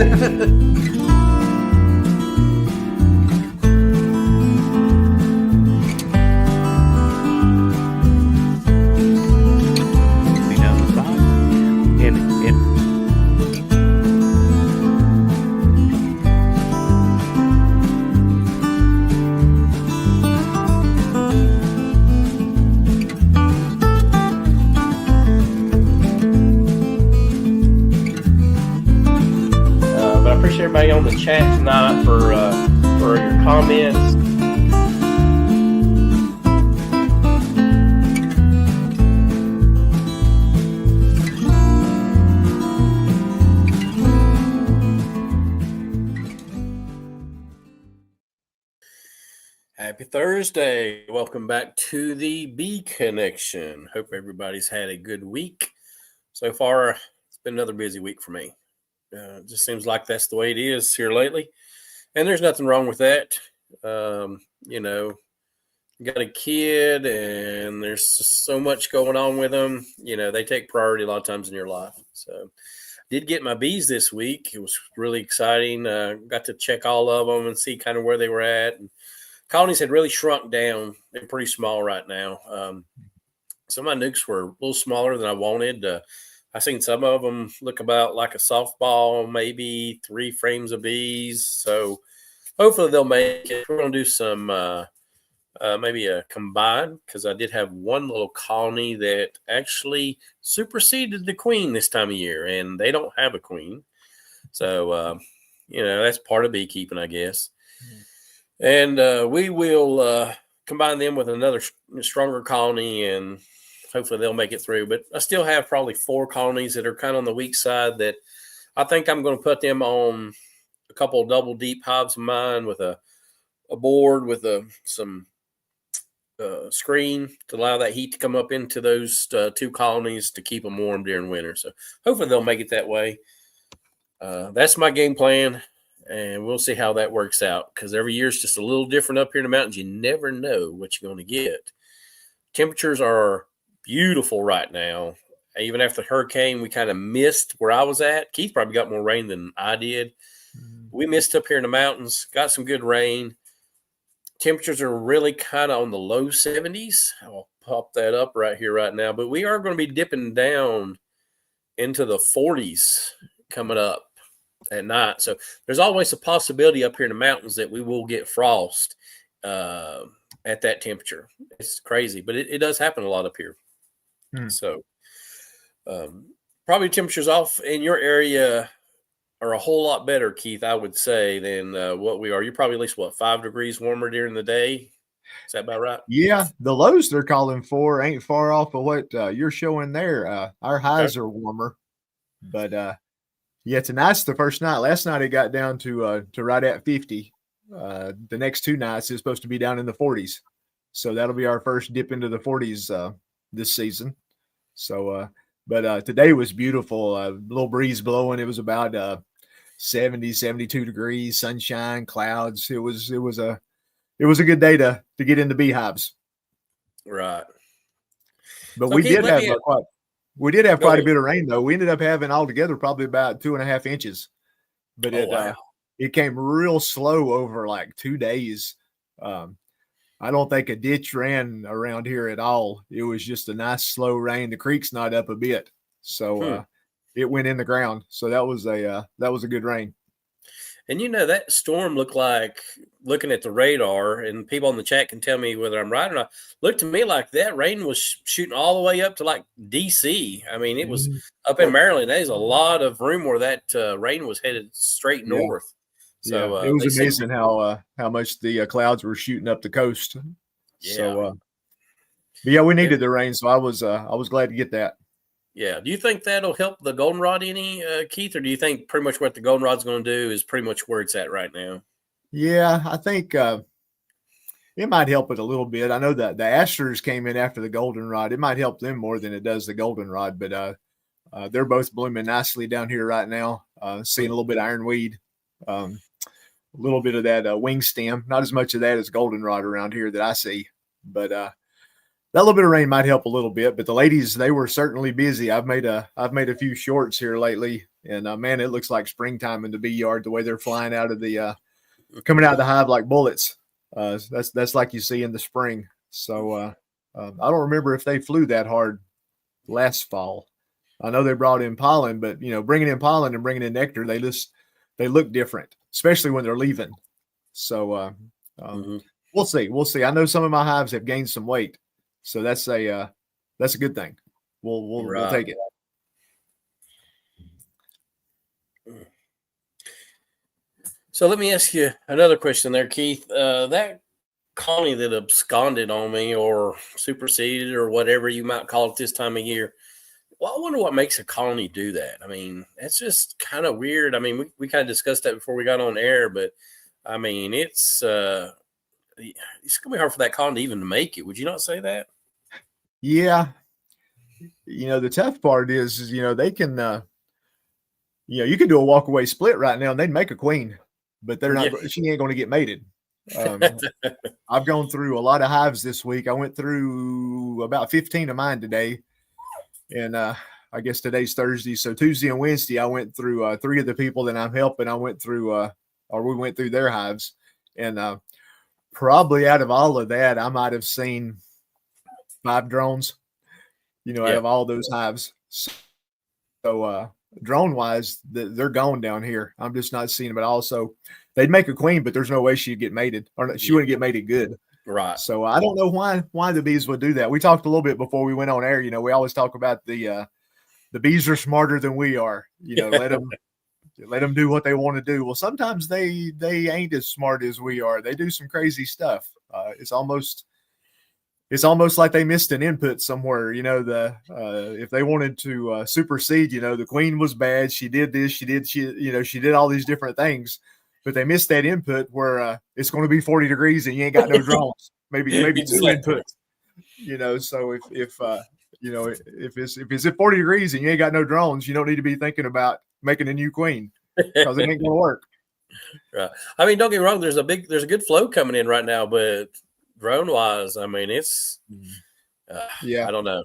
down the side. And but I appreciate everybody on the chat tonight for your comments. Happy Thursday. Welcome back to the Bee Connection. Hope everybody's had a good week. So far, it's been another busy week for me. It just seems like that's the way it is here lately. And there's nothing wrong with that. You know, you got a kid and there's just so much going on with them. You know, they take priority a lot of times in your life. So did get my bees this week. It was really exciting. Got to check all of them and see kind of where they were at. And colonies had really shrunk down. They're pretty small right now. Some of my nukes were a little smaller than I wanted. I seen some of them look about like a softball, maybe 3 frames of bees. So hopefully they'll make it. We're going to do some maybe a combine, because I did have one little colony that actually superseded the queen this time of year, and they don't have a queen. So, you know, that's part of beekeeping, I guess. And we will combine them with another stronger colony, and hopefully they'll make it through. But I still have probably 4 colonies that are kind of on the weak side that I think I'm going to put them on a couple of double deep hives of mine with a board with some screen to allow that heat to come up into those 2 colonies to keep them warm during winter. So hopefully they'll make it that way. That's my game plan. And we'll see how that works out, because every year is just a little different up here in the mountains. You never know what you're going to get. Temperatures are beautiful right now. Even after the hurricane, we kind of missed where I was at. Keith probably got more rain than I did. We missed up here in the mountains, got some good rain. Temperatures are really kind of on the low 70s. I'll pop that up right here right now. But we are going to be dipping down into the 40s coming up at night. So there's always a possibility up here in the mountains that we will get frost at that temperature. It's crazy, but it does happen a lot up here. So probably temperatures off in your area are a whole lot better, Keith, I would say, than what we are. You're probably at least, 5 degrees warmer during the day? Is that about right? Yeah, the lows they're calling for ain't far off of what you're showing there. Our highs are warmer, but yeah, tonight's the first night. Last night it got down to right at 50. The next 2 nights is supposed to be down in the 40s. So that'll be our first dip into the 40s this season. So, but today was beautiful. A little breeze blowing. It was about 70, 72 degrees, sunshine, clouds. It was a good day to get into beehives. Right. But so we did have quite a bit of rain, though. We ended up having altogether probably about 2.5 inches. But it came real slow over like 2 days. I don't think a ditch ran around here at all. It was just a nice slow rain. The creek's not up a bit, so it went in the ground. So that was a good rain. And you know, that storm looked like, looking at the radar, and people on the chat can tell me whether I'm right or not, looked to me like that rain was shooting all the way up to like DC. I mean, it was up in Maryland. There's a lot of room where that rain was headed straight north. So it was amazing how much the clouds were shooting up the coast. Yeah. So, but yeah, we needed the rain, so I was glad to get that. Yeah. Do you think that'll help the goldenrod any, Keith, or do you think pretty much what the goldenrod's going to do is pretty much where it's at right now? Yeah, I think it might help it a little bit. I know that the asters came in after the goldenrod. It might help them more than it does the goldenrod, but they're both blooming nicely down here right now. Seeing a little bit of ironweed, a little bit of that wing stem. Not as much of that as goldenrod around here that I see, but that little bit of rain might help a little bit, but the ladies, they were certainly busy. I've made a few shorts here lately, and man, it looks like springtime in the bee yard. The way they're flying out of the coming out of the hive like bullets. That's like you see in the spring. So I don't remember if they flew that hard last fall. I know they brought in pollen, but bringing in pollen and bringing in nectar, they look different, especially when they're leaving. So we'll see. We'll see. I know some of my hives have gained some weight, so that's a good thing. We'll take it. So let me ask you another question there, Keith. That colony that absconded on me or superseded or whatever you might call it this time of year, well, I wonder what makes a colony do that. I mean, that's just kind of weird. I mean, we kind of discussed that before we got on air, but I mean, it's going to be hard for that colony even to make it. Would you not say that? Yeah. The tough part is they can, you can do a walk away split right now and they'd make a queen, but they're not, she ain't going to get mated. I've gone through a lot of hives this week. I went through about 15 of mine today. And I guess today's Thursday. So Tuesday and Wednesday, I went through 3 of the people that I'm helping. I went through, we went through their hives. And probably out of all of that, I might have seen 5 drones, out of all those hives. So drone wise, they're gone down here. I'm just not seeing them at all. So they'd make a queen, but there's no way she'd get mated, or she wouldn't get mated good. Right. So I don't know why the bees would do that. We talked a little bit before we went on air. We always talk about the bees are smarter than we are. Let them do what they want to do. Well, sometimes they ain't as smart as we are. They do some crazy stuff. It's almost like they missed an input somewhere. If they wanted to supersede, the queen was bad. She did this. She did all these different things. But they missed that input where it's going to be 40 degrees and you ain't got no drones. Maybe exactly. 2 inputs. So if it's at 40 degrees and you ain't got no drones, you don't need to be thinking about making a new queen because it ain't going to work. Right. I mean, don't get me wrong. There's a good flow coming in right now, but drone wise, I mean, it's I don't know.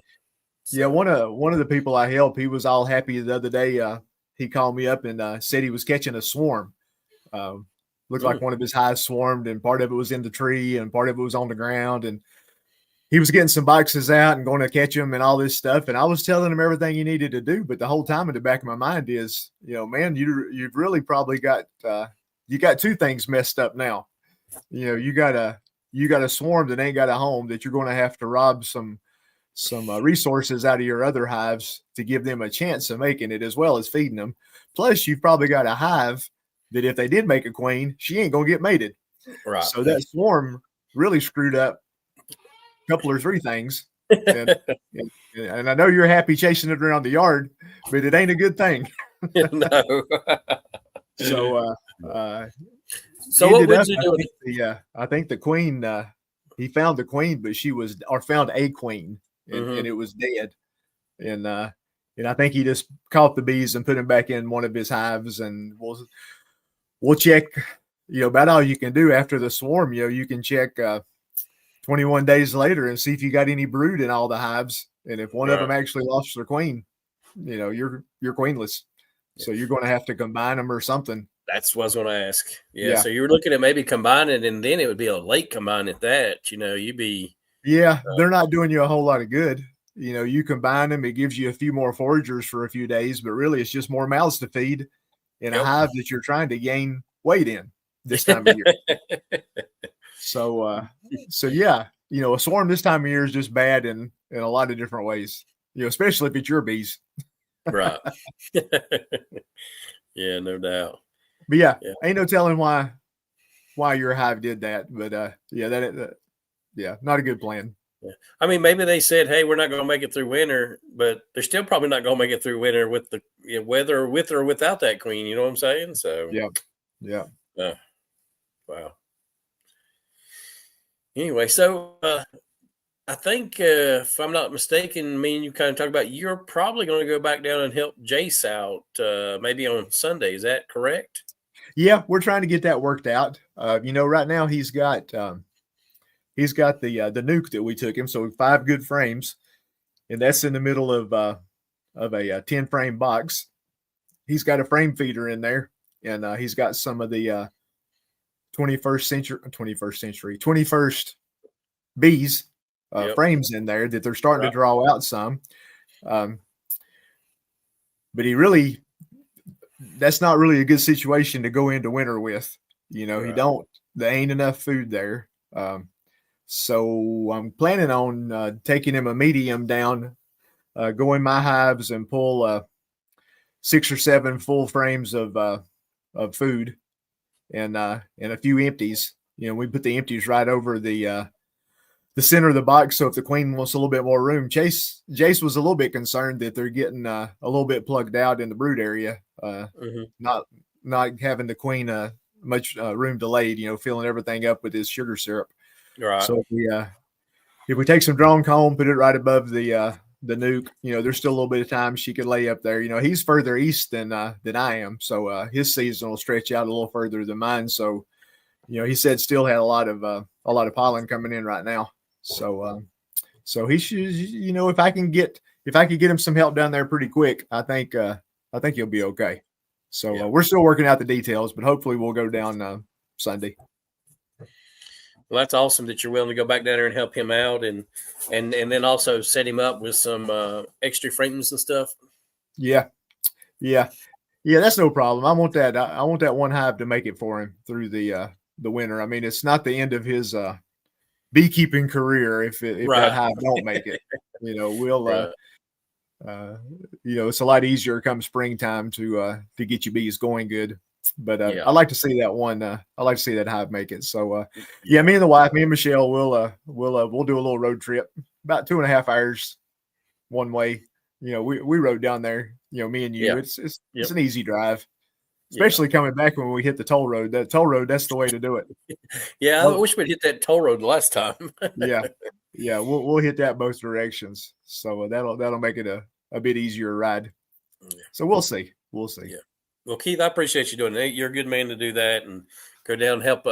So. Yeah, one of the people I help, he was all happy the other day. He called me up and said he was catching a swarm. Looked like one of his hives swarmed, and part of it was in the tree and part of it was on the ground, and he was getting some boxes out and going to catch them and all this stuff. And I was telling him everything he needed to do, but the whole time in the back of my mind is, man, you've really probably got you got 2 things messed up now. You got a swarm that ain't got a home that you're going to have to rob some resources out of your other hives to give them a chance of making it, as well as feeding them. Plus, you've probably got a hive that if they did make a queen, she ain't going to get mated. Right. So that swarm really screwed up a couple or 3 things. And I know you're happy chasing it around the yard, but it ain't a good thing. No. So what would you do? I think the queen, he found the queen, but found a queen and it was dead. And I think he just caught the bees and put them back in one of his hives, and we'll check, about all you can do after the swarm. You can check 21 days later and see if you got any brood in all the hives. And if one of them actually lost their queen, you're queenless. So you're going to have to combine them or something. That's what I was going to ask. Yeah. So you were looking at maybe combining, and then it would be a late combine at that. You'd be. Yeah, they're not doing you a whole lot of good. You combine them, it gives you a few more foragers for a few days, but really it's just more mouths to feed in a hive that you're trying to gain weight in this time of year. So yeah, a swarm this time of year is just bad in a lot of different ways, especially if it's your bees. Right. Yeah, no doubt. But yeah, ain't no telling why your hive did that. But not a good plan. Yeah. I mean, maybe they said, "Hey, we're not going to make it through winter," but they're still probably not going to make it through winter with the weather, with or without that queen. You know what I'm saying? So yeah. Wow. Anyway, so I think if I'm not mistaken, me and you kind of talked about you're probably going to go back down and help Jace out maybe on Sunday. Is that correct? Yeah, we're trying to get that worked out. Right now he's got he's got the nuke that we took him. So 5 good frames, and that's in the middle of a 10-frame box. He's got a frame feeder in there, and he's got some of the 21st bees frames in there that they're starting to draw out some. But that's not really a good situation to go into winter with. There ain't enough food there. So I'm planning on taking him a medium down, go in my hives and pull 6 or 7 full frames of food and a few empties. We put the empties right over the center of the box. So if the queen wants a little bit more room, Jace was a little bit concerned that they're getting a little bit plugged out in the brood area, not having the queen much room to lay, filling everything up with his sugar syrup. Right. So if we take some drone comb, put it right above the nuke, there's still a little bit of time she could lay up there. He's further east than I am, so his season will stretch out a little further than mine. So, he said still had a lot of pollen coming in right now. So he should, if I could get him some help down there pretty quick, I think he'll be okay. So we're still working out the details, but hopefully we'll go down Sunday. Well, that's awesome that you're willing to go back down there and help him out, and then also set him up with some extra frames and stuff. Yeah, that's no problem. I want that one hive to make it for him through the winter. I mean, it's not the end of his beekeeping career if that hive don't make it. We'll it's a lot easier come springtime to get your bees going good. But I like to see that one. I like to see that hive make it. So me and the wife, me and Michelle, we'll do a little road trip, about 2.5 hours one way. We rode down there. Me and you. It's an easy drive, especially coming back when we hit the toll road. That toll road, that's the way to do it. Yeah, I wish we'd hit that toll road last time. Yeah, we'll hit that both directions. So that'll make it a bit easier ride. So we'll see. Yeah. Well, Keith, I appreciate you doing it. You're a good man to do that and go down and help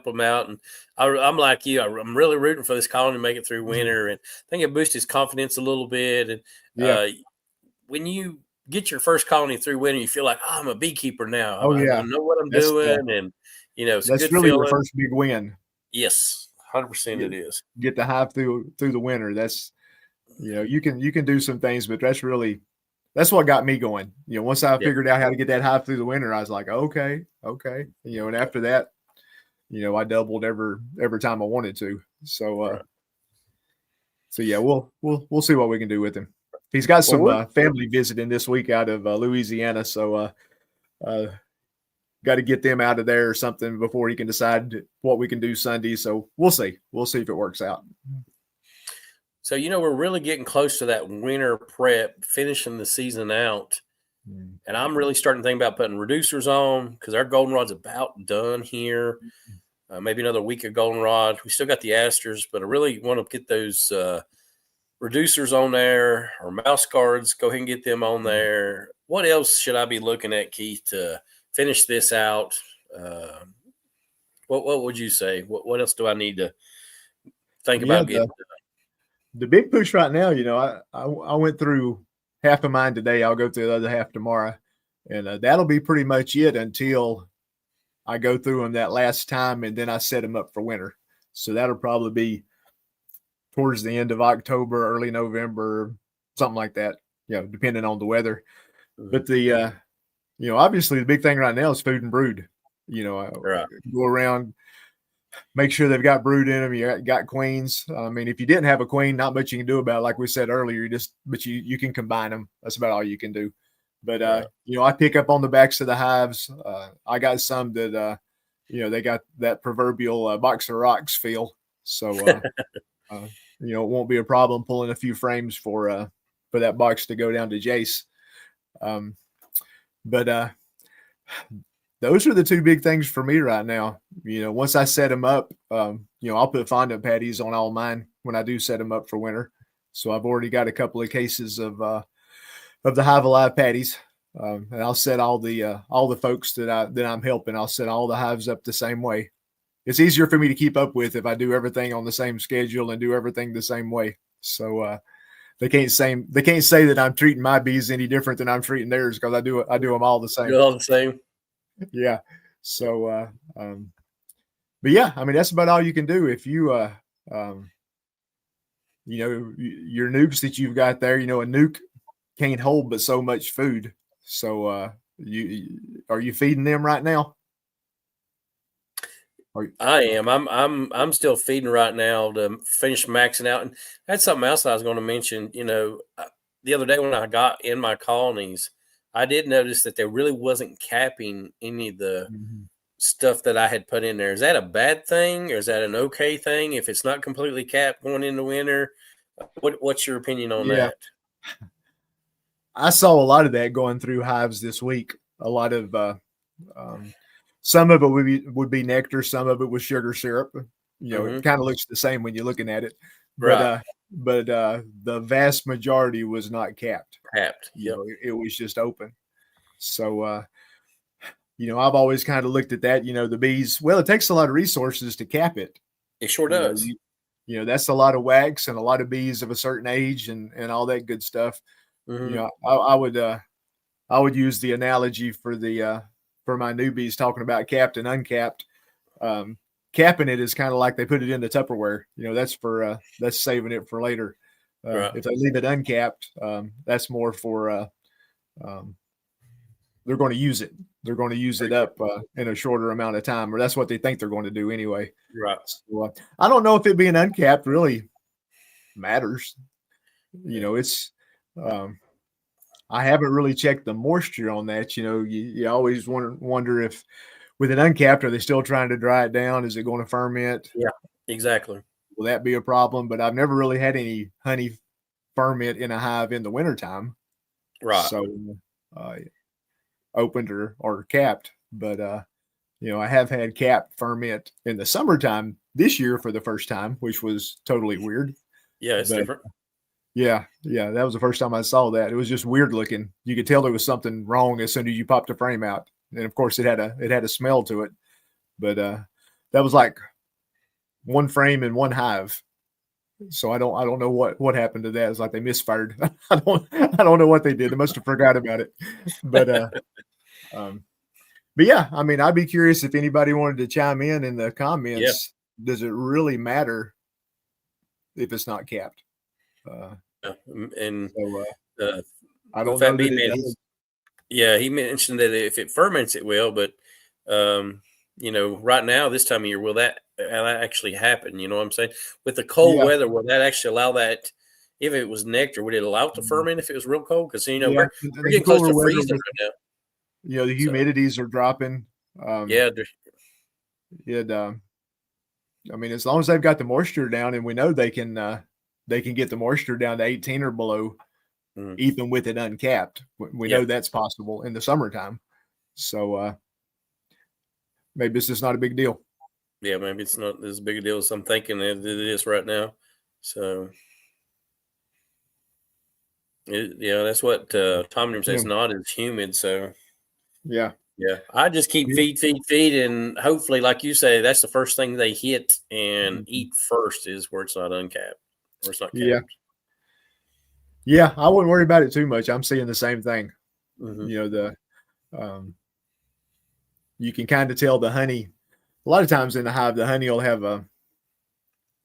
them out. And I'm like you. I'm really rooting for this colony to make it through winter, and I think it boosts his confidence a little bit. And when you get your first colony through winter, you feel like, I'm a beekeeper now. I know what I'm doing, and it's that's a good really feeling. Your first big win. Yes, 100% it is. Get the hive through the winter. That's you can do some things, but that's what got me going. Once I figured out how to get that hive through the winter, I was like, okay. And after that, I doubled every time I wanted to. So, we'll see what we can do with him. He's got some family visiting this week out of Louisiana, so got to get them out of there or something before he can decide what we can do Sunday. So we'll see if it works out. So, we're really getting close to that winter prep, finishing the season out. And I'm really starting to think about putting reducers on because our goldenrod's about done here. Maybe another week of goldenrod. We still got the asters, but I really want to get those reducers on there or mouse guards. Go ahead and get them on there. What else should I be looking at, Keith, to finish this out? What would you say? What else do I need to think about getting done? The big push right now, I went through half of mine today. I'll go through the other half tomorrow, and that'll be pretty much it until I go through them that last time, and then I set them up for winter. So that'll probably be towards the end of October, early November, something like that. Depending on the weather. But the obviously the big thing right now is food and brood. Go around. Make sure they've got brood in them. You got queens. I mean, if you didn't have a queen, not much you can do about it. Like we said earlier, but you can combine them. That's about all you can do. But I pick up on the backs of the hives. I got some that they got that proverbial box of rocks feel. So it won't be a problem pulling a few frames for that box to go down to Jace. But those are the two big things for me right now. Once I set them up, I'll put fondant patties on all mine when I do set them up for winter. So I've already got a couple of cases of the Hive Alive patties, and I'll set all the folks that I'm helping. I'll set all the hives up the same way. it's easier for me to keep up with if I do everything on the same schedule and do everything the same way. So they can't say that I'm treating my bees any different than I'm treating theirs, because I do them all the same. You're all the same. Yeah. So but yeah, I mean, that's about all you can do. If you your nukes that you've got there, a nuke can't hold but so much food. So are you feeding them right now? I am. I'm still feeding right now to finish maxing out. And that's something else I was going to mention. The other day when I got in my colonies, I did notice that there really wasn't capping any of the stuff that I had put in there. Is that a bad thing, or is that an okay thing if it's not completely capped going into winter? What's your opinion on that? I saw a lot of that going through hives this week. A lot of some of it would be nectar, some of it was sugar syrup. It kind of looks the same when you're looking at it, but the vast majority was not capped. Capped. Yep. It was just open. So I've always kind of looked at that. The bees. Well, it takes a lot of resources to cap it. It sure does. That's a lot of wax and a lot of bees of a certain age and all that good stuff. I would use the analogy for my newbies talking about capped and uncapped. Capping it is kind of like they put it into Tupperware. That's saving it for later. Right. If they leave it uncapped, that's more for they're going to use it. They're going to use it up in a shorter amount of time, or that's what they think they're going to do anyway. Right. So, I don't know if it being uncapped really matters. It's I haven't really checked the moisture on that. You always wonder if with an uncapped, are they still trying to dry it down? Is it going to ferment? Yeah, exactly. Will that be a problem? But I've never really had any honey ferment in a hive in the wintertime. Right. So opened or capped. But I have had capped ferment in the summertime this year for the first time, which was totally weird. Yeah, it's different. Yeah, that was the first time I saw that. It was just weird looking. You could tell there was something wrong as soon as you popped the frame out, and of course it had a smell to it. But that was like one frame in one hive. So I don't know what happened to that. It's like they misfired. I don't know what they did. They must have forgot about it. But yeah, I mean, I'd be curious if anybody wanted to chime in the comments. Yeah. Does it really matter if it's not capped? I don't know that it does. Yeah, he mentioned that if it ferments, it will. But right now, this time of year, will that actually happen? You know what I'm saying? With the cold weather, will that actually allow that? If it was nectar, would it allow it to ferment if it was real cold? Because we're getting close to freezing right now. The humidities are dropping. I mean, as long as they've got the moisture down, and we know they can get the moisture down to 18 or below, even with it uncapped. We know that's possible in the summertime. So maybe it's just not a big deal. Yeah, maybe it's not as big a deal as I'm thinking it is right now. So, that's what Tom says. It's not as humid. So, yeah. I just keep feed, and hopefully, like you say, that's the first thing they hit and eat first is where it's not uncapped or it's not capped. Yeah, I wouldn't worry about it too much. I'm seeing the same thing. You can kind of tell the honey. A lot of times in the hive, the honey will have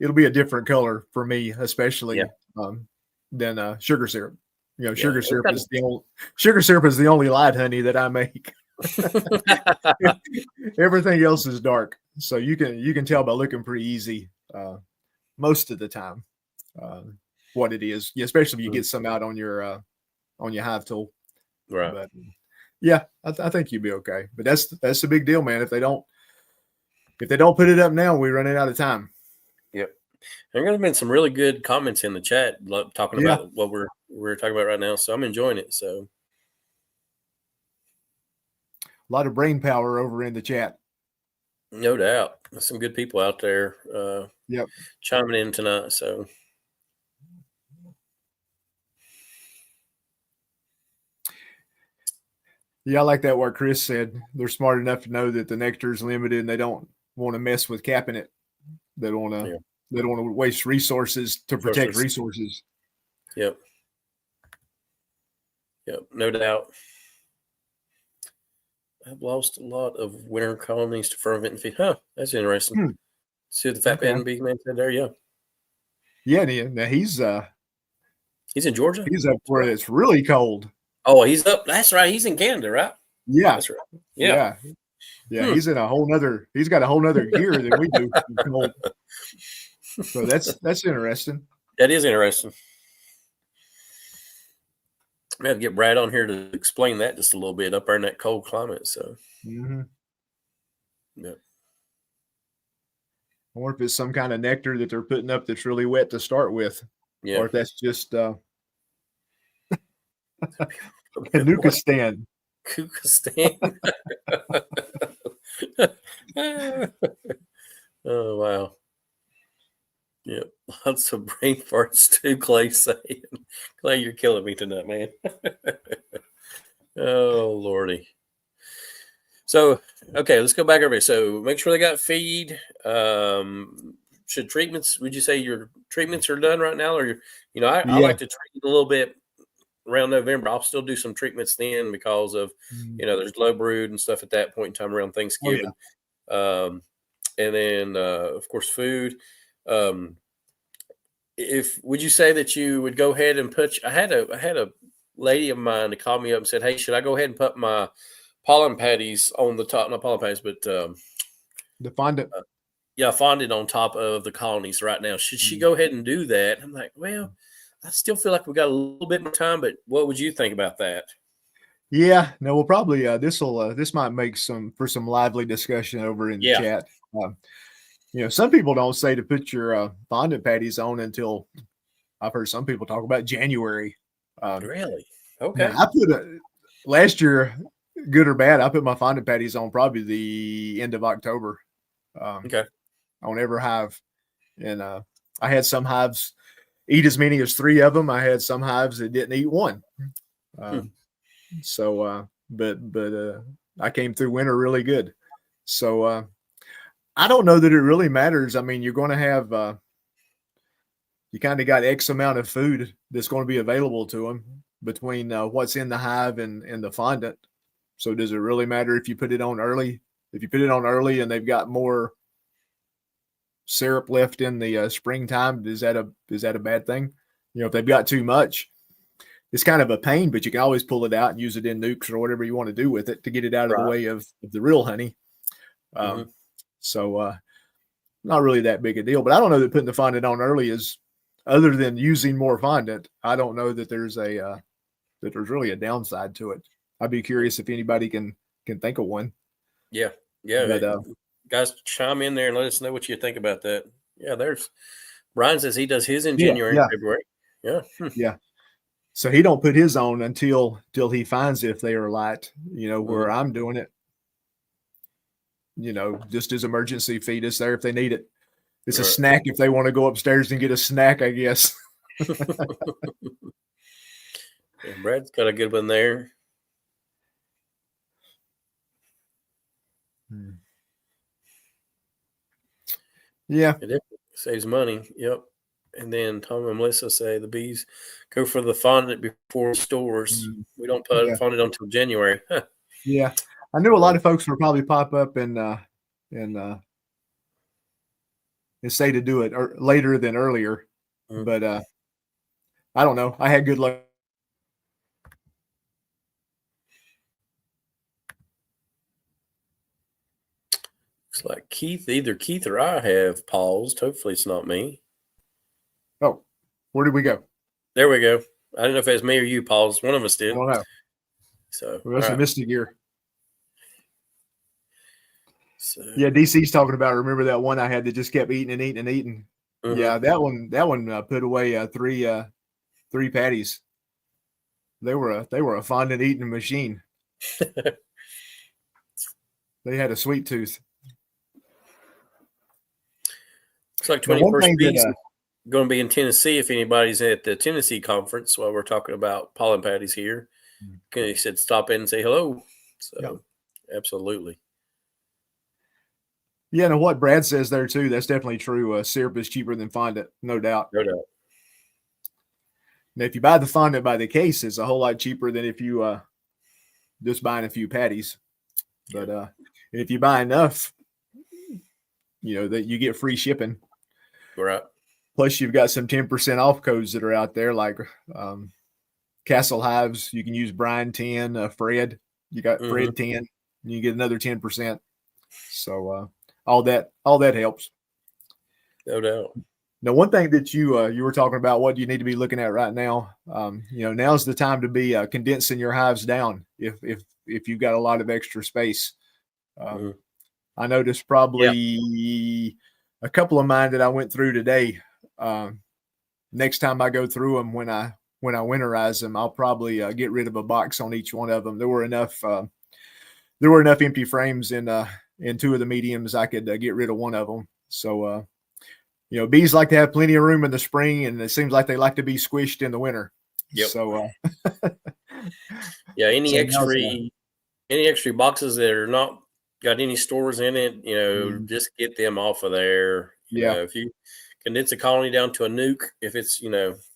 it'll be a different color for me, especially than sugar syrup. Sugar syrup is the only light honey that I make. Everything else is dark, so you can tell by looking pretty easy most of the time what it is, especially if you get some out on your hive tool. Right. But yeah, I think you'd be okay. But that's a big deal, man. If they don't put it up now, we're running out of time. Yep. There have been some really good comments in the chat talking about what we're talking about right now, so I'm enjoying it. So a lot of brain power over in the chat. No doubt. There's some good people out there chiming in tonight. So yeah, I like that what Chris said. They're smart enough to know that the nectar is limited and they don't want to mess with capping it. They don't want to. Yeah. They don't want to waste resources to protect resources. Yep. Yep. No doubt. I've lost a lot of winter colonies to ferment feed. Huh. That's interesting. See what the fat Okay. and big man said there? Yeah. Yeah. Now he's in Georgia. he's up where it's really cold. Oh, he's up. That's right. He's in Canada, right? Yeah. That's right. Yeah. Yeah. He's in a whole nother. He's got a whole nother gear than we do. So that's interesting. That is interesting. I have to get Brad on here to explain that just a little bit up there in that cold climate. So, yeah. I wonder if it's some kind of nectar that they're putting up that's really wet to start with, or if that's just Nukistan. Kukistan. Oh wow. Yep. Lots of brain farts too, Clay saying. Clay, you're killing me tonight, man. Oh Lordy. So okay, let's go back over here. So make sure they got feed. Should treatments, would you say your treatments are done right now? Or I like to treat a little bit around November. I'll still do some treatments then because of there's low brood and stuff at that point in time around Thanksgiving. And then of course food. If would you say that you would go ahead and put? I had a lady of mine to call me up and said, "Hey, should I go ahead and put my pollen patties on the top? Not pollen patties, but the fondant. Fondant on top of the colonies right now. Should she go ahead and do that?" I'm like, well, I still feel like we got a little bit more time, but what would you think about that? Yeah, no, we'll probably this might make some lively discussion over in the chat. Some people don't say to put your fondant patties on until I've heard some people talk about January. Really? Okay. I put last year, good or bad, I put my fondant patties on probably the end of October. Okay. On every hive, and I had some hives eat as many as 3 of them. I had some hives that didn't eat one. So, but I came through winter really good. So I don't know that it really matters. I mean, you're going to have you kind of got X amount of food that's going to be available to them between what's in the hive and the fondant. So does it really matter if you put it on early? If you put it on early and they've got more syrup left in the springtime, is that a bad thing? If they've got too much, it's kind of a pain, but you can always pull it out and use it in nukes or whatever you want to do with it to get it out of the way of the real honey. So not really that big a deal, but I don't know that putting the fondant on early is, other than using more fondant, I don't know that there's really a downside to it. I'd be curious if anybody can think of one. Yeah. But, guys, chime in there and let us know what you think about that. Yeah, there's Brian says he does his in January and February. Yeah. Yeah. So he don't put his on until he finds if they are light, where I'm doing it, just as emergency feed is there if they need it. It's a snack if they want to go upstairs and get a snack, I guess. Brad's got a good one there. Yeah. It saves money. Yep. And then Tom and Melissa say the bees go for the fondant before stores. We don't put fondant until January. Yeah. I knew a lot of folks will probably pop up and say to do it later than earlier. But I don't know. I had good luck. Looks like either Keith or I have paused. Hopefully it's not me. Oh, where did we go? There we go. I don't know if it's me or you paused. One of us did. I don't know. So that's a Mystic gear. So, yeah, DC's talking about. Remember that one I had that just kept eating and eating and eating. Yeah, that one put away three patties. They were a fondant eating machine. They had a sweet tooth. Looks like 21st Bees going to be in Tennessee if anybody's at the Tennessee conference while we're talking about pollen patties here. He said stop in and say hello. So absolutely. Yeah, and what Brad says there too, that's definitely true. Syrup is cheaper than fondant, no doubt. No doubt. Now, if you buy the fondant by the case, it's a whole lot cheaper than if you just buying a few patties. But if you buy enough, that you get free shipping. Right. Plus, you've got some 10% off codes that are out there, like Castle Hives. You can use Brian 10, Fred. You got Fred 10, and you get another 10%. So all that helps. No doubt. Now, one thing that you were talking about, what do you need to be looking at right now? Now's the time to be condensing your hives down if you've got a lot of extra space. I noticed probably a couple of mine that I went through today. Next time I go through them, when I winterize them, I'll probably get rid of a box on each one of them. There were enough empty frames in two of the mediums. I could get rid of one of them. So bees like to have plenty of room in the spring, and it seems like they like to be squished in the winter. Yep. So any extra boxes that are not got any stores in it, just get them off of there. If you condense a colony down to a nuke, if it's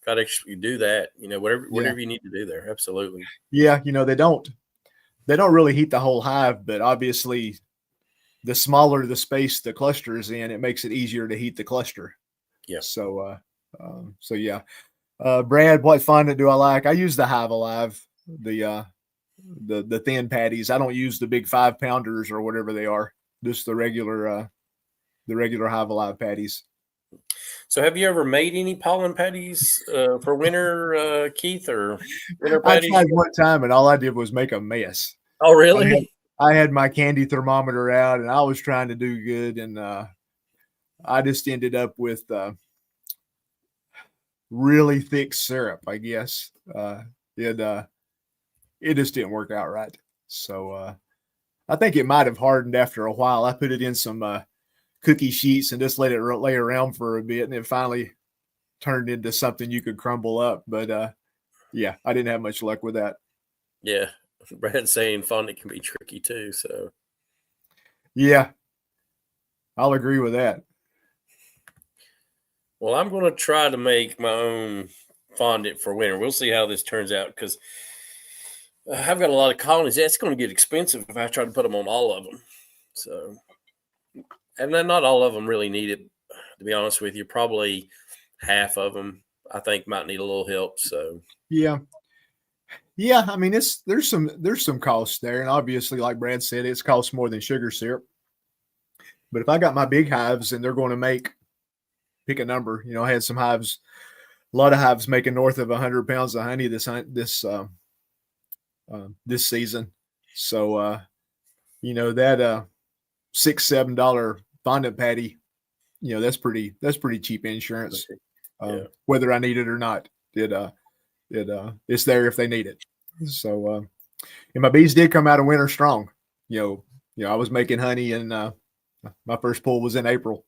got extra, you do that. Whatever you need to do there. Absolutely. Yeah, they don't really heat the whole hive, but obviously the smaller the space the cluster is in, it makes it easier to heat the cluster. Yeah. So yeah. Brad, what fondant do I like? I use the Hive Alive, the thin patties. I don't use the big 5-pounders or whatever they are. Just the regular Hive Alive patties. So have you ever made any pollen patties for winter, Keith, or winter patties? I tried one time, and all I did was make a mess. Oh, really? I had my candy thermometer out, and I was trying to do good, and I just ended up with really thick syrup, I guess. It just didn't work out right. So I think it might have hardened after a while. I put it in some cookie sheets and just let it lay around for a bit, and it finally turned into something you could crumble up. But I didn't have much luck with that. Yeah, Brad's saying fondant can be tricky too. So yeah, I'll agree with that. Well, I'm going to try to make my own fondant for winter. We'll see how this turns out, because I've got a lot of colonies. It's going to get expensive if I try to put them on all of them. So, and then not all of them really need it, to be honest with you. Probably half of them, I think, might need a little help. So yeah. I mean, there's some costs there, and obviously, like Brad said, it's costs more than sugar syrup. But if I got my big hives and they're going to pick a number, I had some hives, a lot of hives making north of 100 pounds of honey this season. So that $6-7 fondant patty, that's pretty cheap insurance. Whether I need it or not, it's there if they need it. So and my bees did come out of winter strong. I was making honey, and my first pull was in April.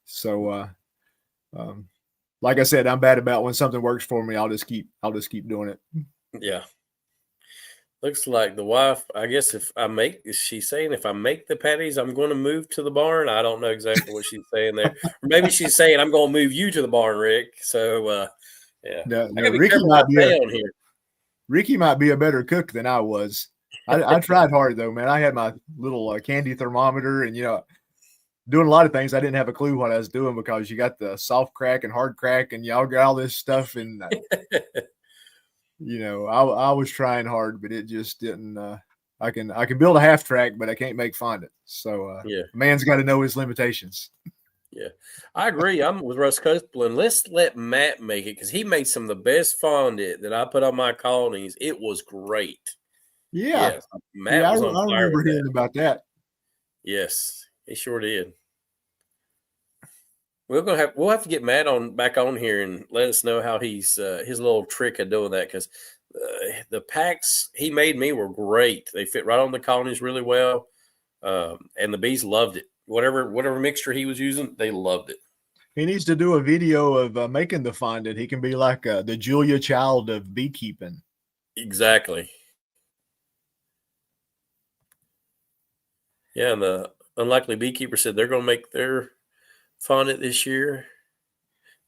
So like I said, I'm bad about when something works for me, I'll just keep doing it. Yeah. Looks like the wife, I guess is she saying if I make the patties, I'm going to move to the barn? I don't know exactly what she's saying there. Or maybe she's saying I'm going to move you to the barn, Rick. So, yeah. No, I got to be careful what I say on here. Ricky might be a better cook than I was. I tried hard, though, man. I had my little candy thermometer, and, doing a lot of things. I didn't have a clue what I was doing, because you got the soft crack and hard crack, and y'all got all this stuff, and I was trying hard, but it just didn't. I can build a half track, but I can't make fondant. So a man's got to know his limitations. Yeah, I agree. I'm with Russ Copeland. Let's let Matt make it, because he made some of the best fondant that I put on my colonies. It was great. Yeah, Matt was on fire. I remember hearing about that. Yes, he sure did. We'll have to get Matt back on here and let us know how he's his little trick of doing that, because the packs he made me were great. They fit right on the colonies really well, and the bees loved it. Whatever mixture he was using, they loved it. He needs to do a video of making the fondant. He can be like the Julia Child of beekeeping. Exactly. Yeah, and the Unlikely Beekeeper said they're going to make their fondant this year.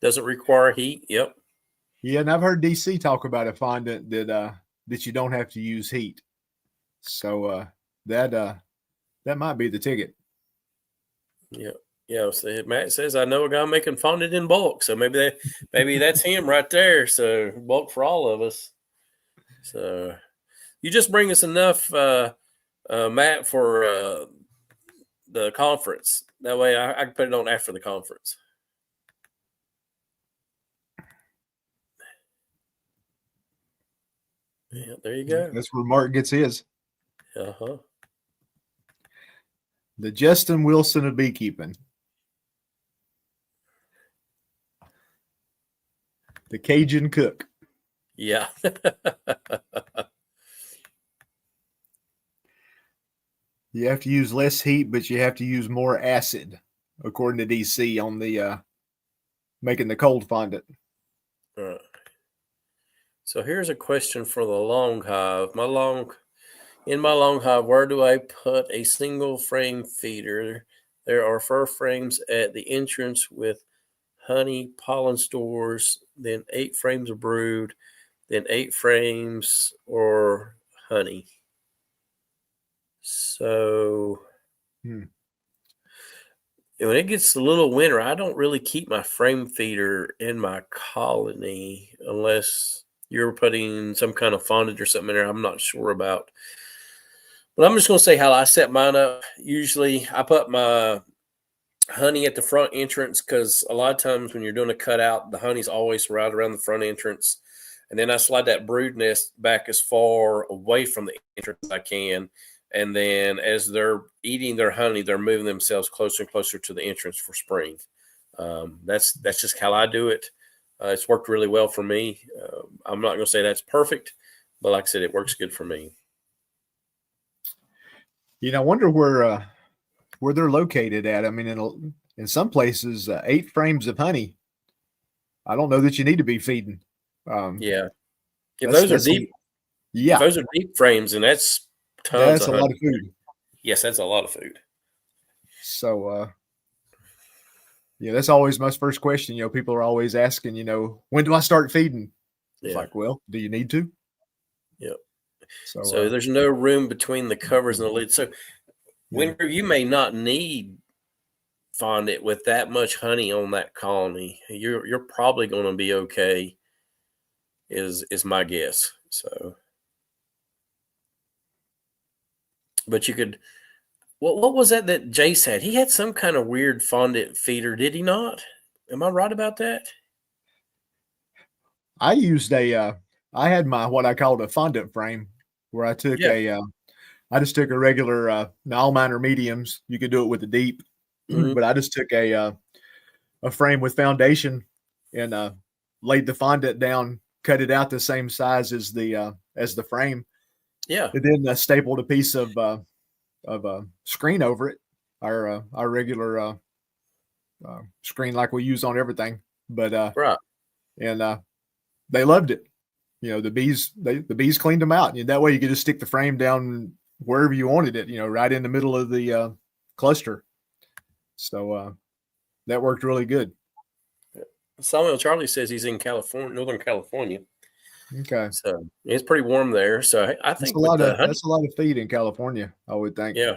Doesn't require heat. Yep. Yeah, and I've heard DC talk about a fondant that you don't have to use heat. So that might be the ticket. Yep. Yeah. So Matt says, I know a guy making fondant in bulk. So maybe that's him right there. So bulk for all of us. So you just bring us enough, Matt, for the conference. That way I can put it on after the conference. Yeah, there you go. That's where Mark gets his. Uh-huh. The Justin Wilson of beekeeping. The Cajun cook. Yeah. You have to use less heat, but you have to use more acid, according to DC, on the making the cold fondant. All right. So here's a question for the long hive. In my long hive, where do I put a single frame feeder? There are 4 frames at the entrance with honey, pollen stores, then 8 frames of brood, then 8 frames or honey. So when it gets a little winter, I don't really keep my frame feeder in my colony unless you're putting some kind of fondant or something in there I'm not sure about. But I'm just going to say how I set mine up. Usually I put my honey at the front entrance because a lot of times when you're doing a cutout, the honey's always right around the front entrance. And then I slide that brood nest back as far away from the entrance as I can. And then as they're eating their honey, they're moving themselves closer and closer to the entrance for spring. That's just how I do it. It's worked really well for me. I'm not going to say that's perfect, but like I said, it works good for me. I wonder where they're located at. I mean, in some places, 8 frames of honey. I don't know that you need to be feeding. Yeah, if those are deep, yeah, if those are deep frames, and that's tons that's of a honey. lot of food. Yes, that's a lot of food. So, that's always my first question. People are always asking, when do I start feeding? It's like, well, do you need to? Yep. So there's no room between the covers and the lid. So winter, you may not need fondant with that much honey on that colony. You're probably going to be okay. Is my guess. So, but you could. What was that Jace had? He had some kind of weird fondant feeder, did he not? Am I right about that? I used I had what I called a fondant frame, where I took I just took a regular, all mine are mediums. You could do it with the deep, but I just took a frame with foundation and laid the fondant down, cut it out the same size as the frame. Yeah. And then stapled a piece of screen over it, our regular screen like we use on everything. But right. And they loved it. The bees cleaned them out. That way you could just stick the frame down wherever you wanted it, right in the middle of the cluster. So that worked really good. Samuel Charlie says he's in California, Northern California. Okay. So it's pretty warm there. So I think that's a lot of feed in California, I would think. Yeah.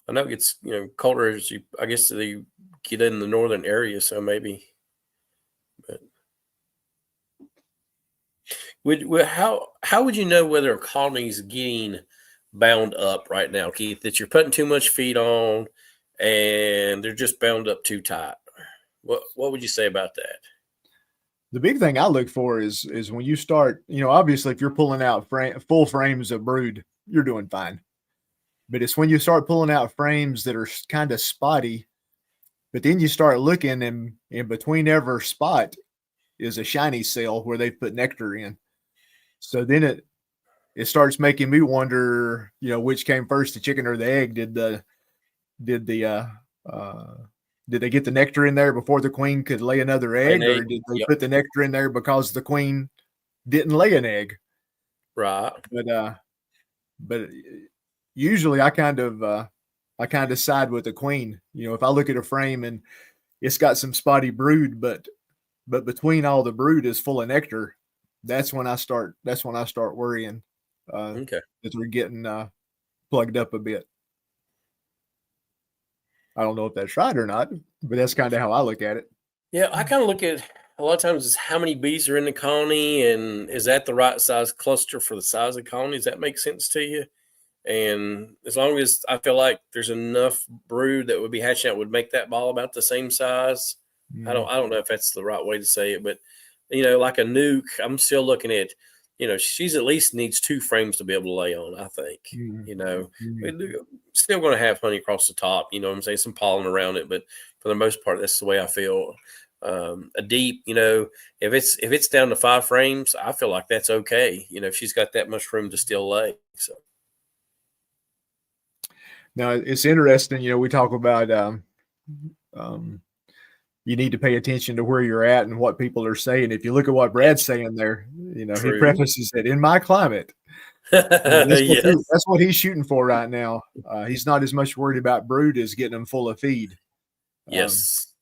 I know it gets colder as I guess they get in the northern area, so maybe. But how would you know whether a colony is getting bound up right now, Keith? That you're putting too much feed on, and they're just bound up too tight. What would you say about that? The big thing I look for is when you start. Obviously, if you're pulling out full frames of brood, you're doing fine. But it's when you start pulling out frames that are kind of spotty, but then you start looking, and in between every spot is a shiny cell where they put nectar in. So then it starts making me wonder, which came first, the chicken or the egg? Did they get the nectar in there before the queen could lay another egg, or did they put the nectar in there because the queen didn't lay an egg? Right. But usually I kind of side with the queen. You know, if I look at a frame and it's got some spotty brood, but between all the brood is full of nectar, that's when I start worrying Okay. that they're getting plugged up a bit. I don't know if that's right or not, but that's kind of how I look at it. Yeah, I kind of look at a lot of times is how many bees are in the colony, and is that the right size cluster for the size of the colony? Does that make sense to you? And as long as I feel like there's enough brood that would be hatching out would make that ball about the same size. Mm, I don't know if that's the right way to say it, but like a nuke, I'm still looking at, she's at least needs two frames to be able to lay on, I think. mm, You know, mm. we still going to have honey across the top, you know what I'm saying, some pollen around it, but for the most part, that's the way I feel. A deep, if it's down to 5 frames, I feel like that's okay. If she's got that much room to still lay. So Now it's interesting. You know, we talk about um, you need to pay attention to where you're at and what people are saying. If you look at what Brad's yes, saying there, you know, he true. prefaces it in my climate. You know, Yes, that's what he's shooting for right now. He's not as much worried about brood as getting them full of feed. Um, yes.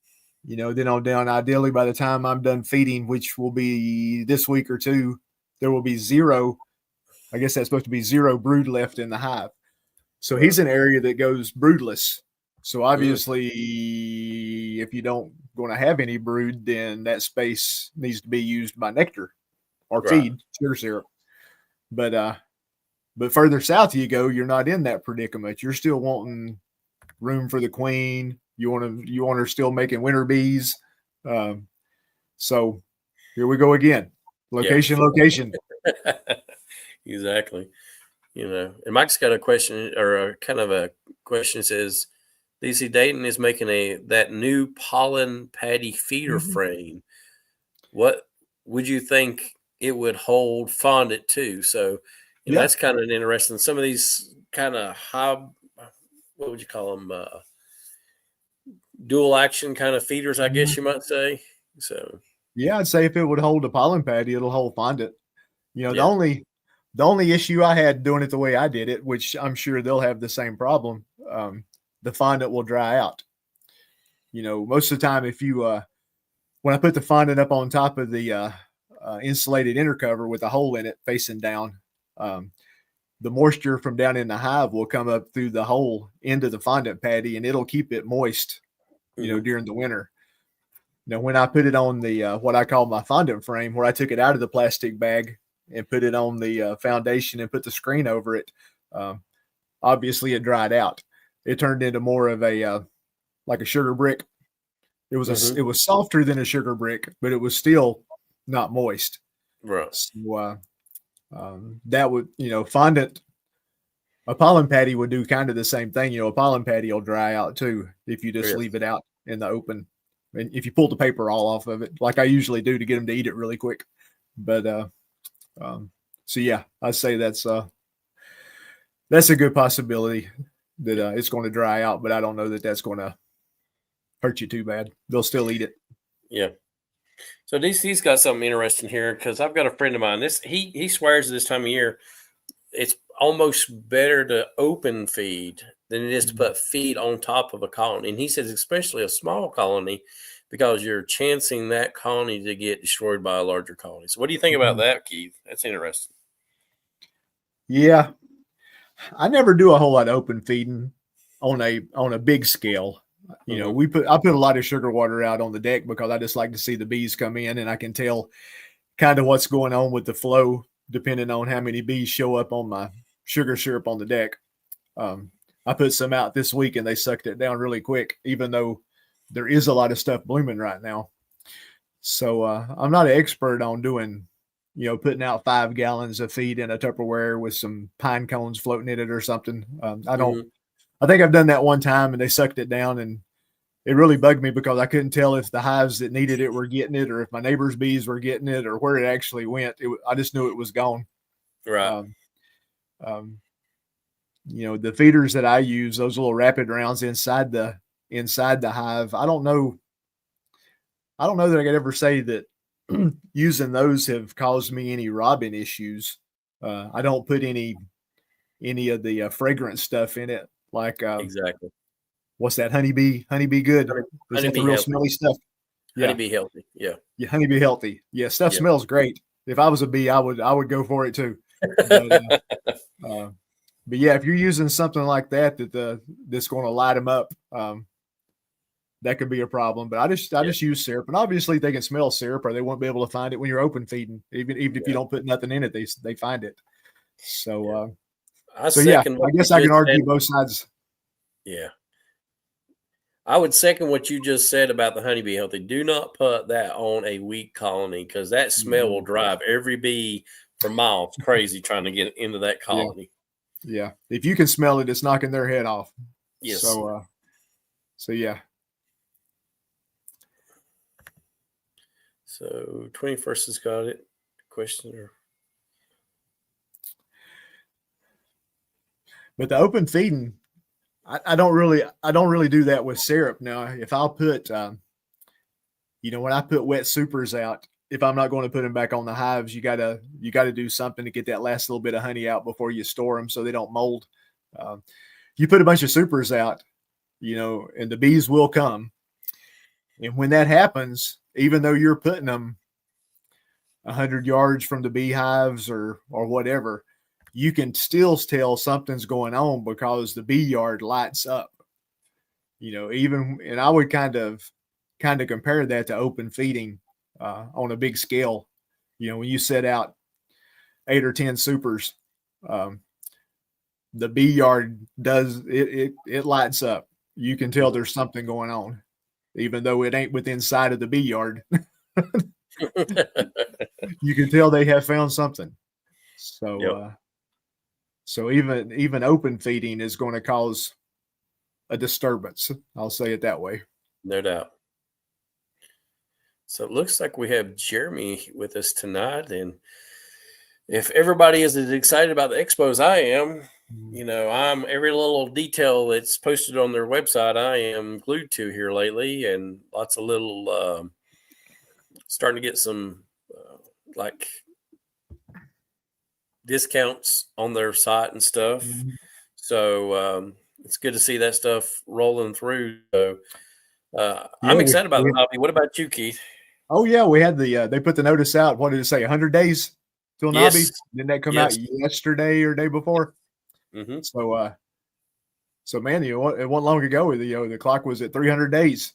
you know, then on down, ideally, by the time I'm done feeding, which will be this week or two, there will be zero. I guess that's supposed to be zero brood left in the hive. So Right. he's an area that goes broodless. So Mm, obviously, if you don't going to have any brood, then that space needs to be used by nectar or right. feed, sugar syrup. But but further south you go, you're not in that predicament. You're still wanting room for the queen. You want her still making winter bees. Um, so here we go again. Yeah. Location. Exactly. And Mike's got a question or a kind of a question. Says DC Dayton is making that new pollen patty feeder Mhm. frame. What would you think it would hold fondant to? So, Yeah. that's kind of interesting. Some of these kind of high, what would you call them? Dual action kind of feeders, I guess you might say. So, Yeah, I'd say if it would hold a pollen patty, it'll hold fondant. You know, yeah. the only issue I had doing it the way I did it, which I'm sure they'll have the same problem, the fondant will dry out. You know, most of the time, if you when I put the fondant up on top of the insulated inner cover with a hole in it facing down, um, the moisture from down in the hive will come up through the hole into the fondant patty, and it'll keep it moist. You know, Hmm. during the winter. Now, when I put it on the what I call my fondant frame, where I took it out of the plastic bag and put it on the foundation and put the screen over it, um, obviously it dried out. It turned into more of a like a sugar brick. It Hmm. was softer than a sugar brick, but it was still not moist. Right. So that would fondant a pollen patty would do kind of the same thing. You know, a pollen patty will dry out too if you just Yes. leave it out in the open. And if you pull the paper all off of it, like I usually do to get them to eat it really quick. But um, so yeah, I say that's a good possibility that it's going to dry out, but I don't know that that's going to hurt you too bad. They'll still eat it. Yeah. So DC's got something interesting here because I've got a friend of mine. He swears this time of year it's almost better to open feed than it is to Mhm. put feed on top of a colony. And he says especially a small colony because you're chancing that colony to get destroyed by a larger colony. So what do you think about Mhm. that, Keith? That's interesting. Yeah, I never do a whole lot of open feeding on a big scale. You know, Hmm. I put a lot of sugar water out on the deck because I just like to see the bees come in, and I can tell kind of what's going on with the flow depending on how many bees show up on my sugar syrup on the deck. Um, I put some out this week and they sucked it down really quick, even though there is a lot of stuff blooming right now. So I'm not an expert on doing, putting out 5 gallons of feed in a Tupperware with some pine cones floating in it or something. I don't. Hmm. I think I've done that one time and they sucked it down, and it really bugged me because I couldn't tell if the hives that needed it were getting it or if my neighbor's bees were getting it or where it actually went. I just knew it was gone. Right. Um, um, the feeders that I use, those little rapid rounds inside the hive. I don't know that I could ever say that using those have caused me any robbing issues. I don't put any any of the fragrance stuff in it. Like Exactly. what's that? Honeybee good. Is that the Honeybee real healthy. smelly stuff? Yeah, Honeybee healthy. Yeah. yeah, honeybee healthy. Yeah, stuff Yeah. smells great. If I was a bee, I would go for it too. But uh, but yeah, if you're using something like that's going to light them up, that could be a problem. But I just use syrup, and obviously they can smell syrup, or they won't be able to find it when you're open feeding. Even if you don't put nothing in it, they find it. So I so yeah, second I what you guess I can just said. argue both sides. Yeah. I would second what you just said about the honeybee healthy. Do not put that on a weak colony because that smell will Mhm. drive every bee for miles crazy trying to get into that Yeah, colony. yeah. If you can smell it, it's knocking their head off. Yes. So yeah. So 21st has got it. Question or But the open feeding, I don't really do that with syrup. Now, if I'll put, when I put wet supers out, if I'm not going to put them back on the hives, you gotta do something to get that last little bit of honey out before you store them so they don't mold. Um, you put a bunch of supers out, and the bees will come. And when that happens, even though you're putting them 100 yards from the beehives or whatever, you can still tell something's going on because the bee yard lights up. And I would kind of compare that to open feeding on a big scale. When you set out 8 or 10 supers, um, the bee yard does it lights up. You can tell there's something going on, even though it ain't within sight of the bee yard. You can tell they have found something. So Yep. so even open feeding is going to cause a disturbance. I'll say it that way. No doubt. So it looks like we have Jeremy with us tonight. And if everybody is as excited about the expo as I am, I'm every little detail that's posted on their website, I am glued to here lately, and lots of little starting to get some like discounts on their site and stuff. Mhm. So it's good to see that stuff rolling through. So Yeah, I'm excited about the hobby. What about you, Keith? oh yeah, we had they put the notice out. What did it say? 100 days till Yes. Nobby. Didn't that come out Yes. yesterday or day before? Hmm. So man, it wasn't long ago. The clock was at 300 days.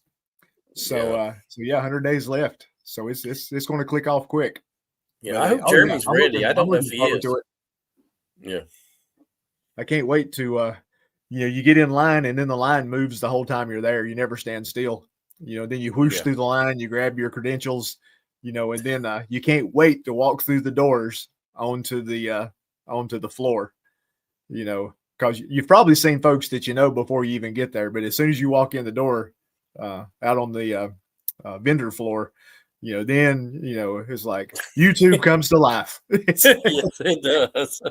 Yeah. So yeah, 100 days left. So it's going to click off quick. Yeah. But I hope oh yeah, Jeremy's ready. I I'm don't know if looking he forward to is. it. Yeah. I can't wait to you get in line and then the line moves the whole time you're there. You never stand still. Then you whoosh Yeah. through the line, you grab your credentials, and then you can't wait to walk through the doors onto the floor. Because you've probably seen folks that before you even get there, but as soon as you walk in the door out on the vendor floor, then it's like YouTube comes to life. It's Yes, it does.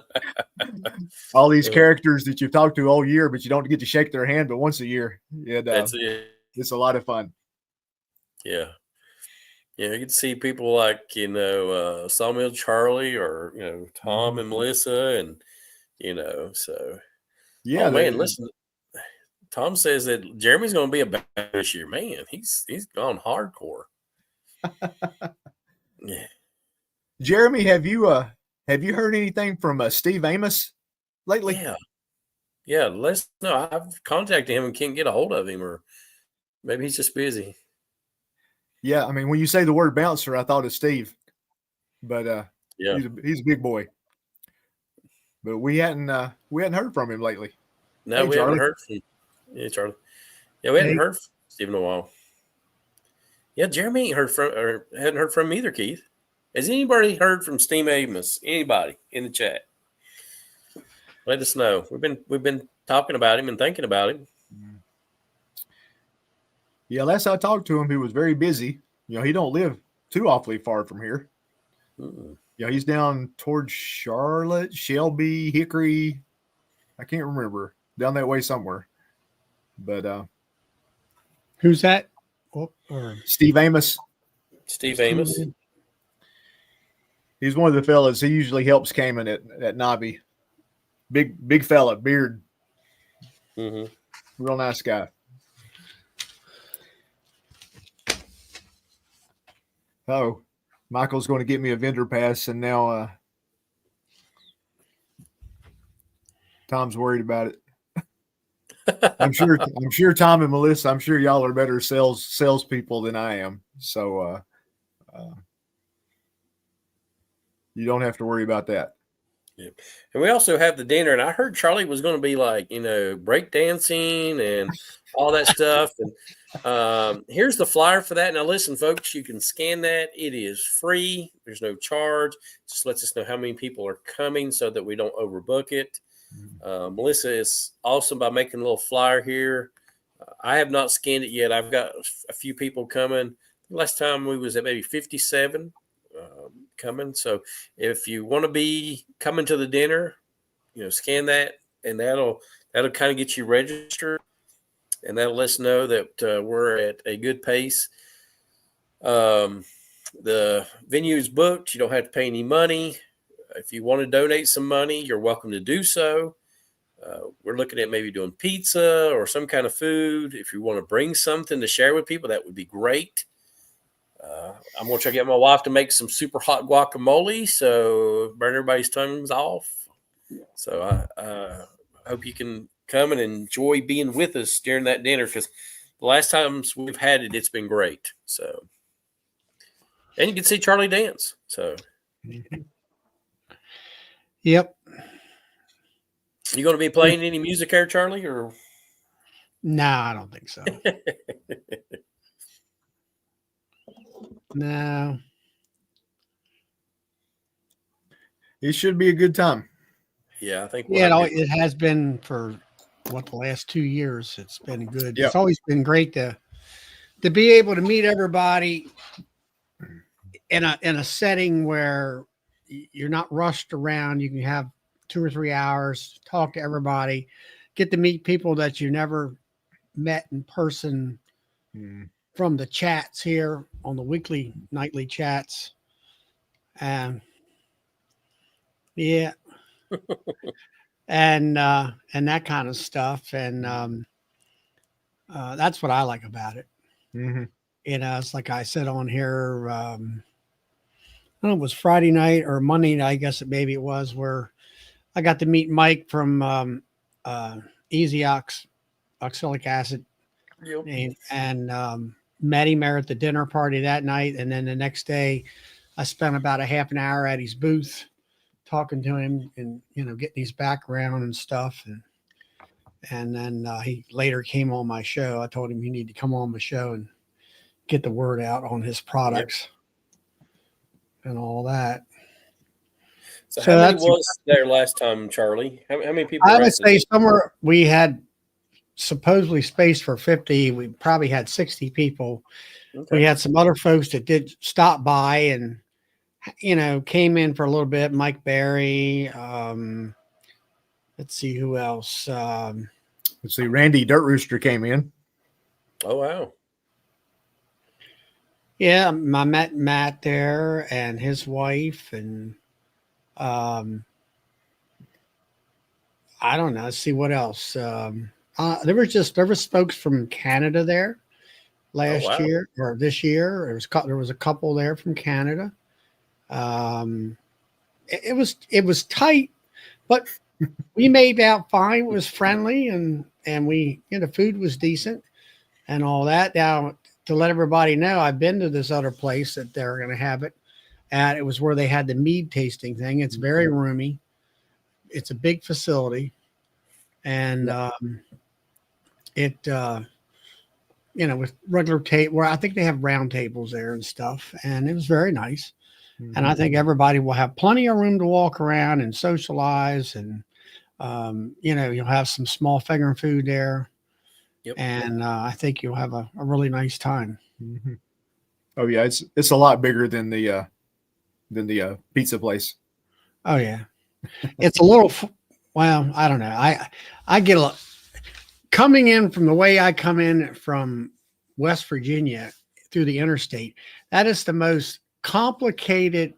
all these Uh, characters that you've talked to all year, but you don't get to shake their hand but once a year. that's it. It's a lot of fun. Yeah. Yeah. You can see people like, Sawmill Charlie or, Tom Mhm. and Melissa so. Oh Yeah, man, listen, Tom says that Jeremy's going to be a bad this year. Man, he's gone hardcore. Yeah. Jeremy, have you heard anything from Steve Amos lately? Yeah. Yeah. Let's know. I've contacted him and can't get a hold of him, or maybe he's just busy. Yeah, I mean, when you say the word bouncer, I thought of Steve, but Yeah. he's a big boy. But we hadn't heard from him lately. No, Hey, we haven't Charlie. heard from. Yeah, Charlie. Yeah, we hadn't Hey, heard from Steve in a while. Yeah, Jeremy ain't heard from or hadn't heard from him either, Keith. Has anybody heard from Steve Amos? Anybody in the chat? Let us know. We've been talking about him and thinking about him. Yeah, last I talked to him, he was very busy. He don't live too awfully far from here. Mm. He's down towards Charlotte, Shelby, Hickory. I can't remember. Down that way somewhere. But who's that? Oh, or Steve Amos, Steve Amos. he's one of the fellas. He usually helps Cayman at Nobby. big fella, beard, Mm-hmm. real nice guy. Oh, Michael's going to get me a vendor pass, and now Tom's worried about it. I'm sure Tom and Melissa, I'm sure y'all are better salespeople than I am. So you don't have to worry about that. Yeah. And we also have the dinner, and I heard Charlie was going to be like, break dancing and all that stuff. And here's the flyer for that. Now, listen, folks, you can scan that. It is free. There's no charge. Just lets us know how many people are coming so that we don't overbook it. Melissa is awesome by making a little flyer here. I have not scanned it yet. I've got a few people coming. Last time we was at maybe 57 coming. So if you want to be coming to the dinner, scan that, and that'll kind of get you registered, and that'll let us know that we're at a good pace. The venue is booked. You don't have to pay any money. If you want to donate some money, you're welcome to do so. We're looking at maybe doing pizza or some kind of food. If you want to bring something to share with people, that would be great. I'm going to try to get my wife to make some super hot guacamole, so burn everybody's tongues off. So I hope you can come and enjoy being with us during that dinner, because the last times we've had it, it's been great. So, and you can see Charlie dance. So, Yep. You going to be playing any music there, Charlie, or? No, I don't think so. No. It should be a good time. Yeah, I think. It has been for the last 2 years. It's been good. Yep. It's always been great to be able to meet everybody in a setting where you're not rushed around. You can have 2 or 3 hours, talk to everybody, get to meet people that you never met in person from the chats here on the nightly chats. And yeah. and that kind of stuff. And that's what I like about it. Mm-hmm. It's like I said on here, I don't know, it was Friday night or Monday night, I guess maybe it was, where I got to meet Mike from Easy Oxalic Acid. Yep. And met him there at the dinner party that night. And then the next day, I spent about a half an hour at his booth talking to him and, getting his background and stuff. And then he later came on my show. I told him, you need to come on my show and get the word out on his products and all that. So how many was there last time, Charlie? How many people? I would say somewhere we had supposedly space for 50. We probably had 60 people. Okay. We had some other folks that did stop by and, came in for a little bit. Mike Berry. Let's see who else. Let's see. Randy Dirt Rooster came in. Oh, wow. Yeah, I met Matt there and his wife, and I don't know. Let's see what else. There was folks from Canada there last year or this year. There was a couple there from Canada. It was tight, but we made out fine. It was friendly, and we, food was decent and all that. Now, to let everybody know, I've been to this other place that they're going to have it at. It was where they had the mead tasting thing. It's very roomy. It's a big facility, and with regular table, where I think they have round tables there and stuff, and it was very nice. Mm-hmm. And I think everybody will have plenty of room to walk around and socialize, and you'll have some small finger food there. Yep. And I think you'll have a really nice time. Mm-hmm. Oh yeah, it's a lot bigger than the pizza place. Oh yeah, it's a little. Well, I don't know. I get coming in from the way I come in from West Virginia through the interstate. That is the most complicated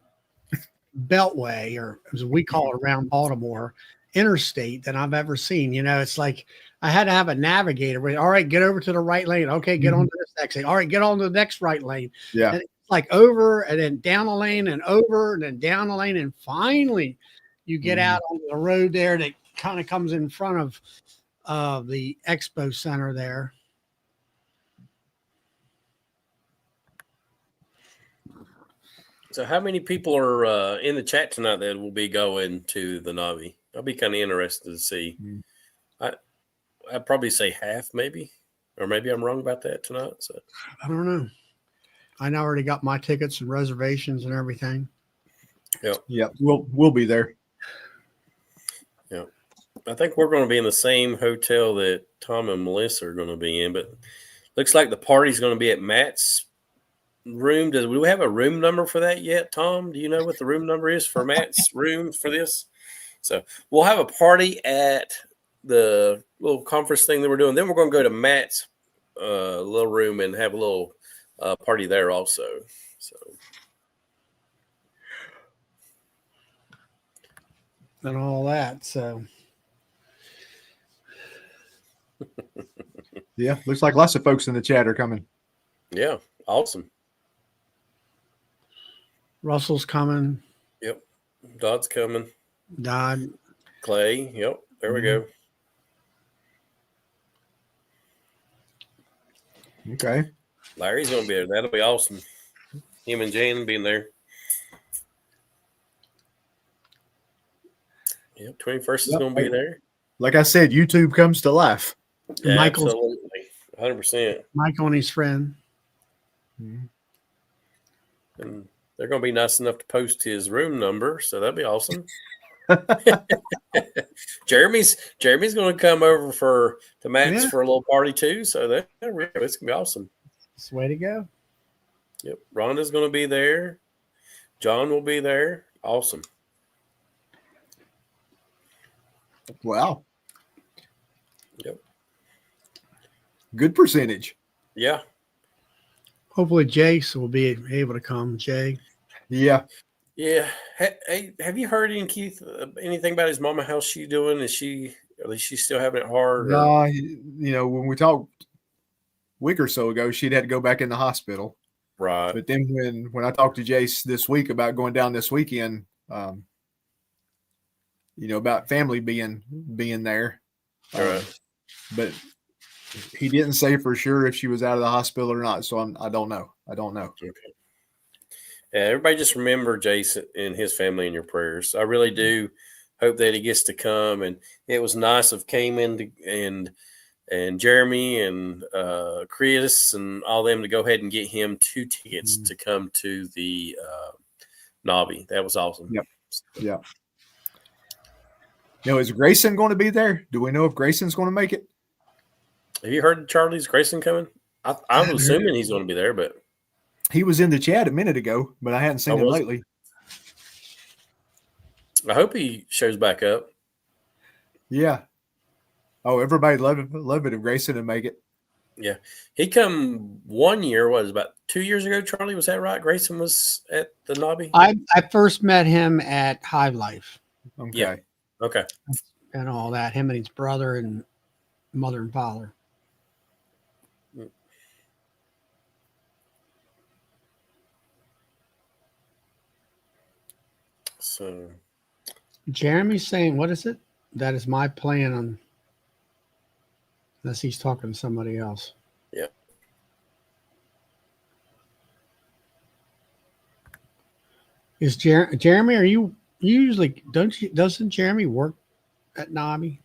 beltway, or as we call it around Baltimore, interstate than I've ever seen. You know, it's like I had to have a navigator. All right, get over to the right lane. Okay, get onto this exit. All right, get on to the next right lane. Yeah. And it's like over and then down the lane and over and then down the lane. And finally you get out on the road there that kind of comes in front of the expo center there. So how many people are in the chat tonight that will be going to the Navi? I'll be kind of interested to see. I'd probably say half, maybe, or maybe I'm wrong about that tonight. So I don't know. I already got my tickets and reservations and everything. Yeah, we'll be there. Yeah, I think we're going to be in the same hotel that Tom and Melissa are going to be in, but looks like the party's going to be at Matt's room. Do we have a room number for that yet, Tom? Do you know what the room number is for Matt's room for this? So we'll have a party at the little conference thing that we're doing. Then we're going to go to Matt's little room and have a little party there also. So and all that. So yeah, looks like lots of folks in the chat are coming. Yeah, awesome. Russell's coming. Yep. Dodd's coming. Dodd. Clay. Yep. There we go. Okay. Larry's going to be there. That'll be awesome. Him and Jan being there. Yep. 21st is going to be there. Like I said, YouTube comes to life. Yeah, Michael's, absolutely. 100%. Michael and his friend. And they're going to be nice enough to post his room number, so that'd be awesome. Jeremy's going to come over to Matt's for a little party too, so it's going to be awesome. That's the way to go. Yep. Rhonda's going to be there. John will be there. Awesome. Wow. Yep. Good percentage. Yeah. Hopefully Jace will be able to come. Jay. Yeah. Yeah. Hey, have you heard anything about his mama? How's she doing? Is she still having it hard? No, when we talked a week or so ago, she'd had to go back in the hospital. Right. But then when I talked to Jace this week about going down this weekend, about family being there. Right. But he didn't say for sure if she was out of the hospital or not. So I don't know. Okay. Yeah, everybody just remember Jason and his family in your prayers. I really do hope that he gets to come. And it was nice of Cayman and Jeremy and Chris and all them to go ahead and get him 2 tickets to come to the Navi. That was awesome. Yep. Yeah. Is Grayson going to be there? Do we know if Grayson's going to make it? Have you heard Charlie's Grayson coming? I'm assuming he's going to be there, but he was in the chat a minute ago, but I hadn't seen him lately. I hope he shows back up. Yeah. Oh, everybody love it if Grayson would make it. Yeah. He come 1 year, about 2 years ago, Charlie? Was that right? Grayson was at the Navi? I first met him at Hive Life. Okay. Yeah. Okay. And all that. Him and his brother and mother and father. So Jeremy's saying, what is it? That is my plan unless he's talking to somebody else. Yeah. Is Jeremy, are you usually doesn't Jeremy work at Navi?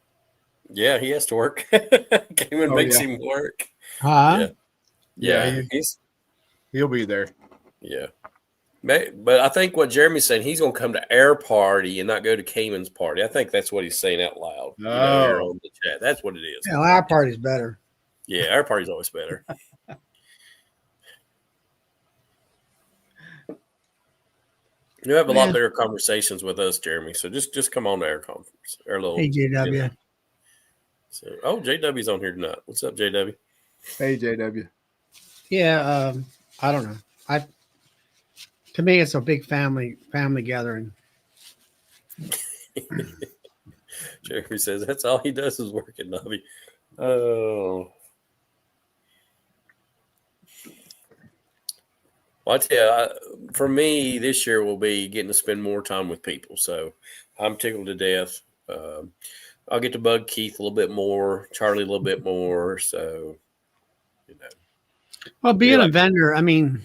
Yeah, he has to work. Cayman makes him work. Huh? Yeah. He'll be there. Yeah. But I think what Jeremy's saying, he's going to come to our party and not go to Cayman's party. I think that's what he's saying out loud. Here on the chat. That's what it is. Yeah, our party's better. Yeah, our party's always better. You have a lot better conversations with us, Jeremy. So just come on to our conference. Our little JW. So, JW's on here tonight. What's up, JW? Hey, JW. Yeah, I don't know. To me, it's a big family gathering. Jeremy says that's all he does is work at Nobby. Oh. Well, I tell you, for me, this year will be getting to spend more time with people. So I'm tickled to death. I'll get to bug Keith a little bit more, Charlie a little bit more. So, you know. Well, being a vendor, I mean,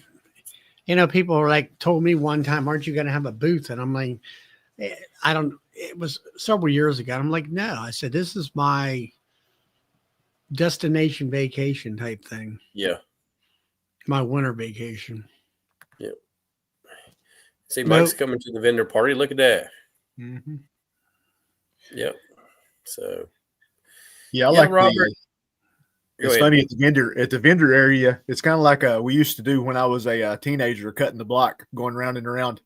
people are like told me one time, "Aren't you going to have a booth?" And I'm like, I don't. It was several years ago. I'm like, no. I said, this is my destination vacation type thing. Yeah. My winter vacation. Yeah. See, Mike's coming to the vendor party. Look at that. Mm-hmm. Yep. So. Yeah, I like Robert. It's funny at the vendor area. It's kind of like we used to do when I was a teenager, cutting the block, going round and around.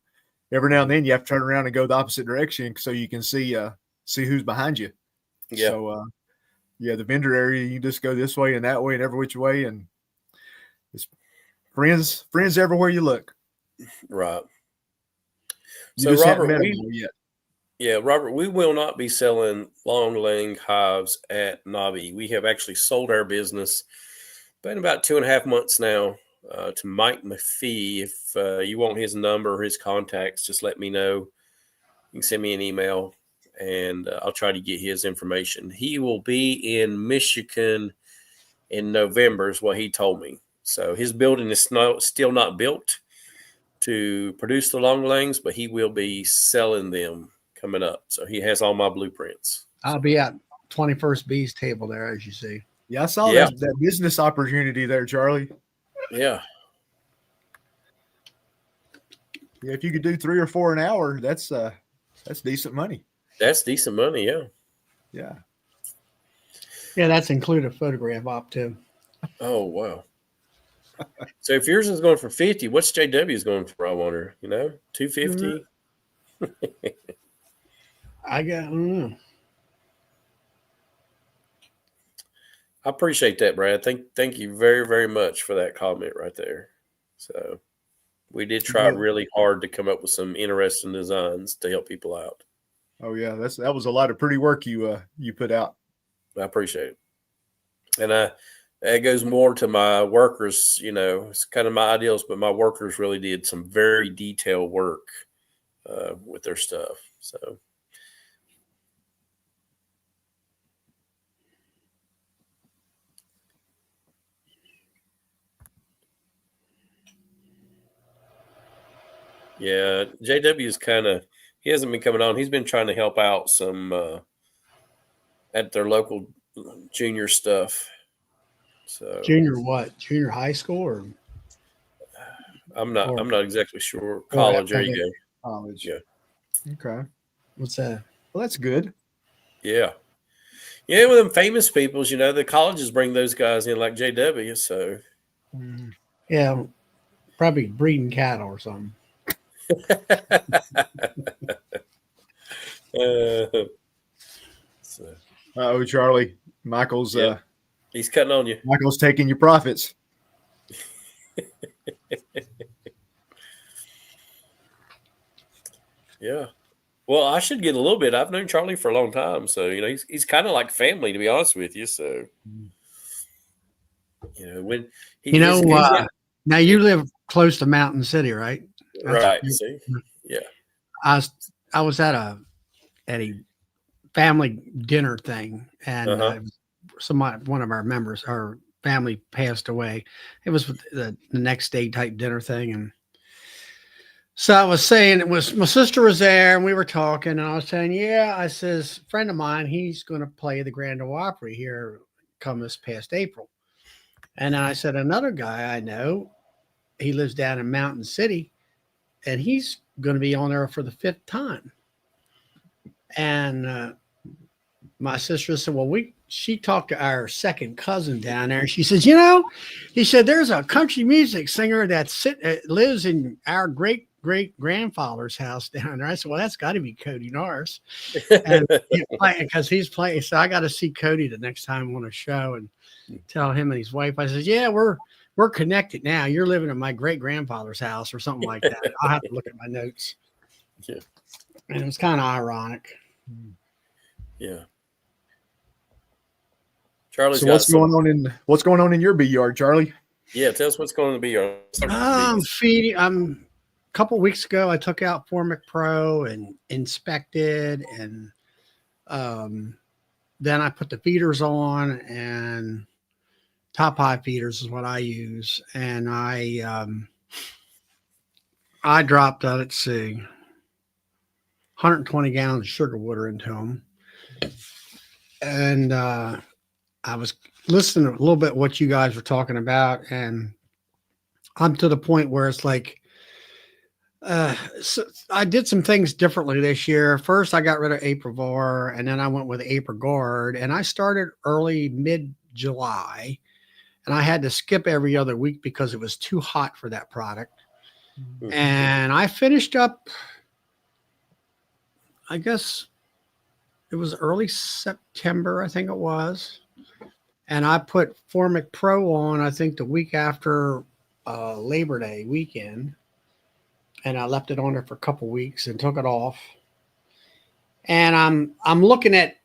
Every now and then, you have to turn around and go the opposite direction so you can see who's behind you. Yeah. So, the vendor area, you just go this way and that way and every which way, and it's friends everywhere you look. Right. So, Robert, Robert, we will not be selling long-leg hives at Nobby. We have actually sold our business. Been about 2.5 months now to Mike McPhee. If you want his number or his contacts, just let me know. You can send me an email, and I'll try to get his information. He will be in Michigan in November is what he told me. So his building is still not built to produce the long legs, but he will be selling them coming up. So he has all my blueprints. I'll be at 21st Bee's table there, as you see. Yeah, I saw that business opportunity there, Charlie. Yeah. Yeah, if you could do 3 or 4 an hour, that's decent money. That's decent money, yeah. Yeah. Yeah, that's included photograph op too. Oh, wow. So if yours is going for 50, what's JW's going for, I wonder? 250? I don't know. I appreciate that, Brad. Thank you very, very much for that comment right there. So we did try really hard to come up with some interesting designs to help people out. Oh yeah, that was a lot of pretty work you put out. I appreciate it. And it goes more to my workers, it's kind of my ideals, but my workers really did some very detailed work with their stuff. So. Yeah, JW is he hasn't been coming on. He's been trying to help out some at their local junior stuff. So junior what? Junior high school or? I'm not exactly sure. College. There you go. College. Yeah. Okay. What's that? Well, that's good. Yeah. Yeah, with them famous peoples, the colleges bring those guys in like JW. So. Yeah, probably breeding cattle or something. Charlie, Michael's he's cutting on you. Michael's taking your profits. Yeah. Well, I should get a little bit. I've known Charlie for a long time, so he's kind of like family, to be honest with you. So when now you live close to Mountain City, right? Right. See, yeah. I was at a family dinner thing, and one of our members, her family passed away. It was the next day type dinner thing, and so I was saying it was my sister was there, and we were talking, and I was saying, I says, friend of mine, he's going to play the Grand Ole Opry here come this past April, and I said another guy I know, he lives down in Mountain City, and he's going to be on there for the 5th time. And my sister said, well, she talked to our second cousin down there. She says, he said, there's a country music singer that lives in our great grandfather's house down there. I said, well, that's got to be Cody Norris. And because he's playing. So I got to see Cody the next time on a show and tell him and his wife. I said, yeah, we're connected now. You're living at my great grandfather's house or something like that. I'll have to look at my notes. Yeah. And it was kind of ironic. Yeah. Charlie's So got some. what's going on in your bee yard, Charlie? Yeah, tell us what's going to be our Feeding. A couple weeks ago, I took out Formic Pro and inspected, and then I put the feeders on, and top high feeders is what I use, and I dropped, let's see, 120 gallons of sugar water into them, and I was listening a little bit what you guys were talking about, and I'm to the point where it's like. So I did some things differently this year. First, I got rid of Aprivor, and then I went with Guard, and I started early mid-July, and I had to skip every other week because it was too hot for that product. Mm-hmm. And I finished up, I guess it was early September, I think it was, and I put Formic Pro on, I think the week after Labor Day weekend. And I left it on there for a couple weeks and took it off. And I'm looking at,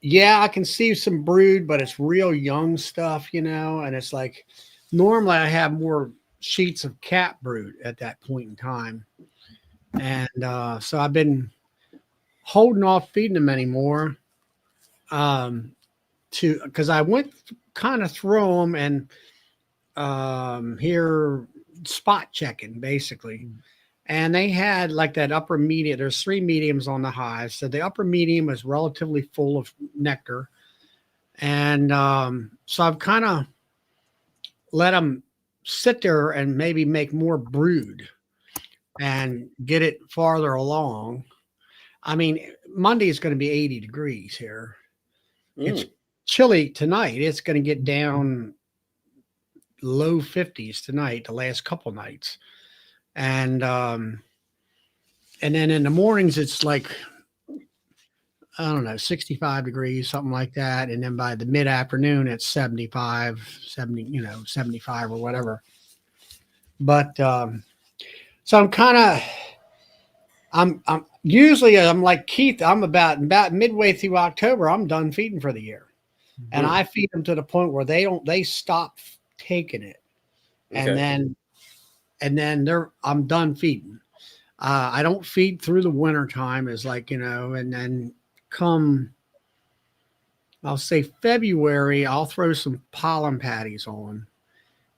I can see some brood, but it's real young stuff, and it's like normally I have more sheets of cat brood at that point in time. And so I've been holding off feeding them anymore because I went kind of through them and here spot checking basically. And they had like that upper medium. There's 3 mediums on the hive. So the upper medium is relatively full of nectar. And so I've kind of let them sit there and maybe make more brood and get it farther along. I mean, Monday is going to be 80 degrees here. It's chilly tonight. It's going to get down low 50s tonight, the last couple nights. And then in the mornings, it's like, I don't know, 65 degrees, something like that. And then by the mid afternoon, it's 75 or whatever. But so I'm usually like Keith, I'm about midway through October, I'm done feeding for the year. Mm-hmm. And I feed them to the point where they stop taking it. Okay. And then I'm done feeding. I don't feed through the winter time is like, and then come, I'll say February, I'll throw some pollen patties on.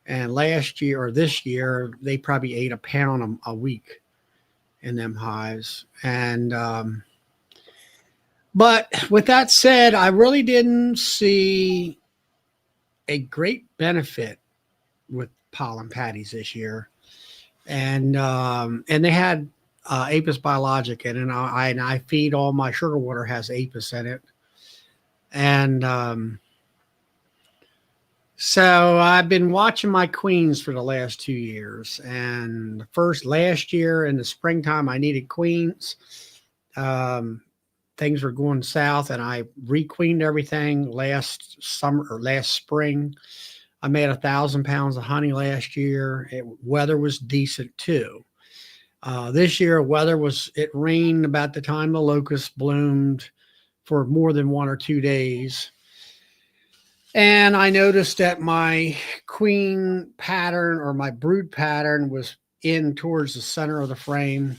And last year or this year, they probably ate a pound a week in them hives. And, but with that said, I really didn't see a great benefit with pollen patties this year. And they had Apis biologic in it, and I feed all my sugar water has Apis in it. And so I've been watching my queens for the last 2 years. And last year in the springtime, I needed queens. Things were going south, and I requeened everything last spring. I made 1,000 pounds of honey last year. Weather was decent too. This year, it rained about the time the locusts bloomed for more than 1 or 2 days. And I noticed that my queen pattern or my brood pattern was in towards the center of the frame.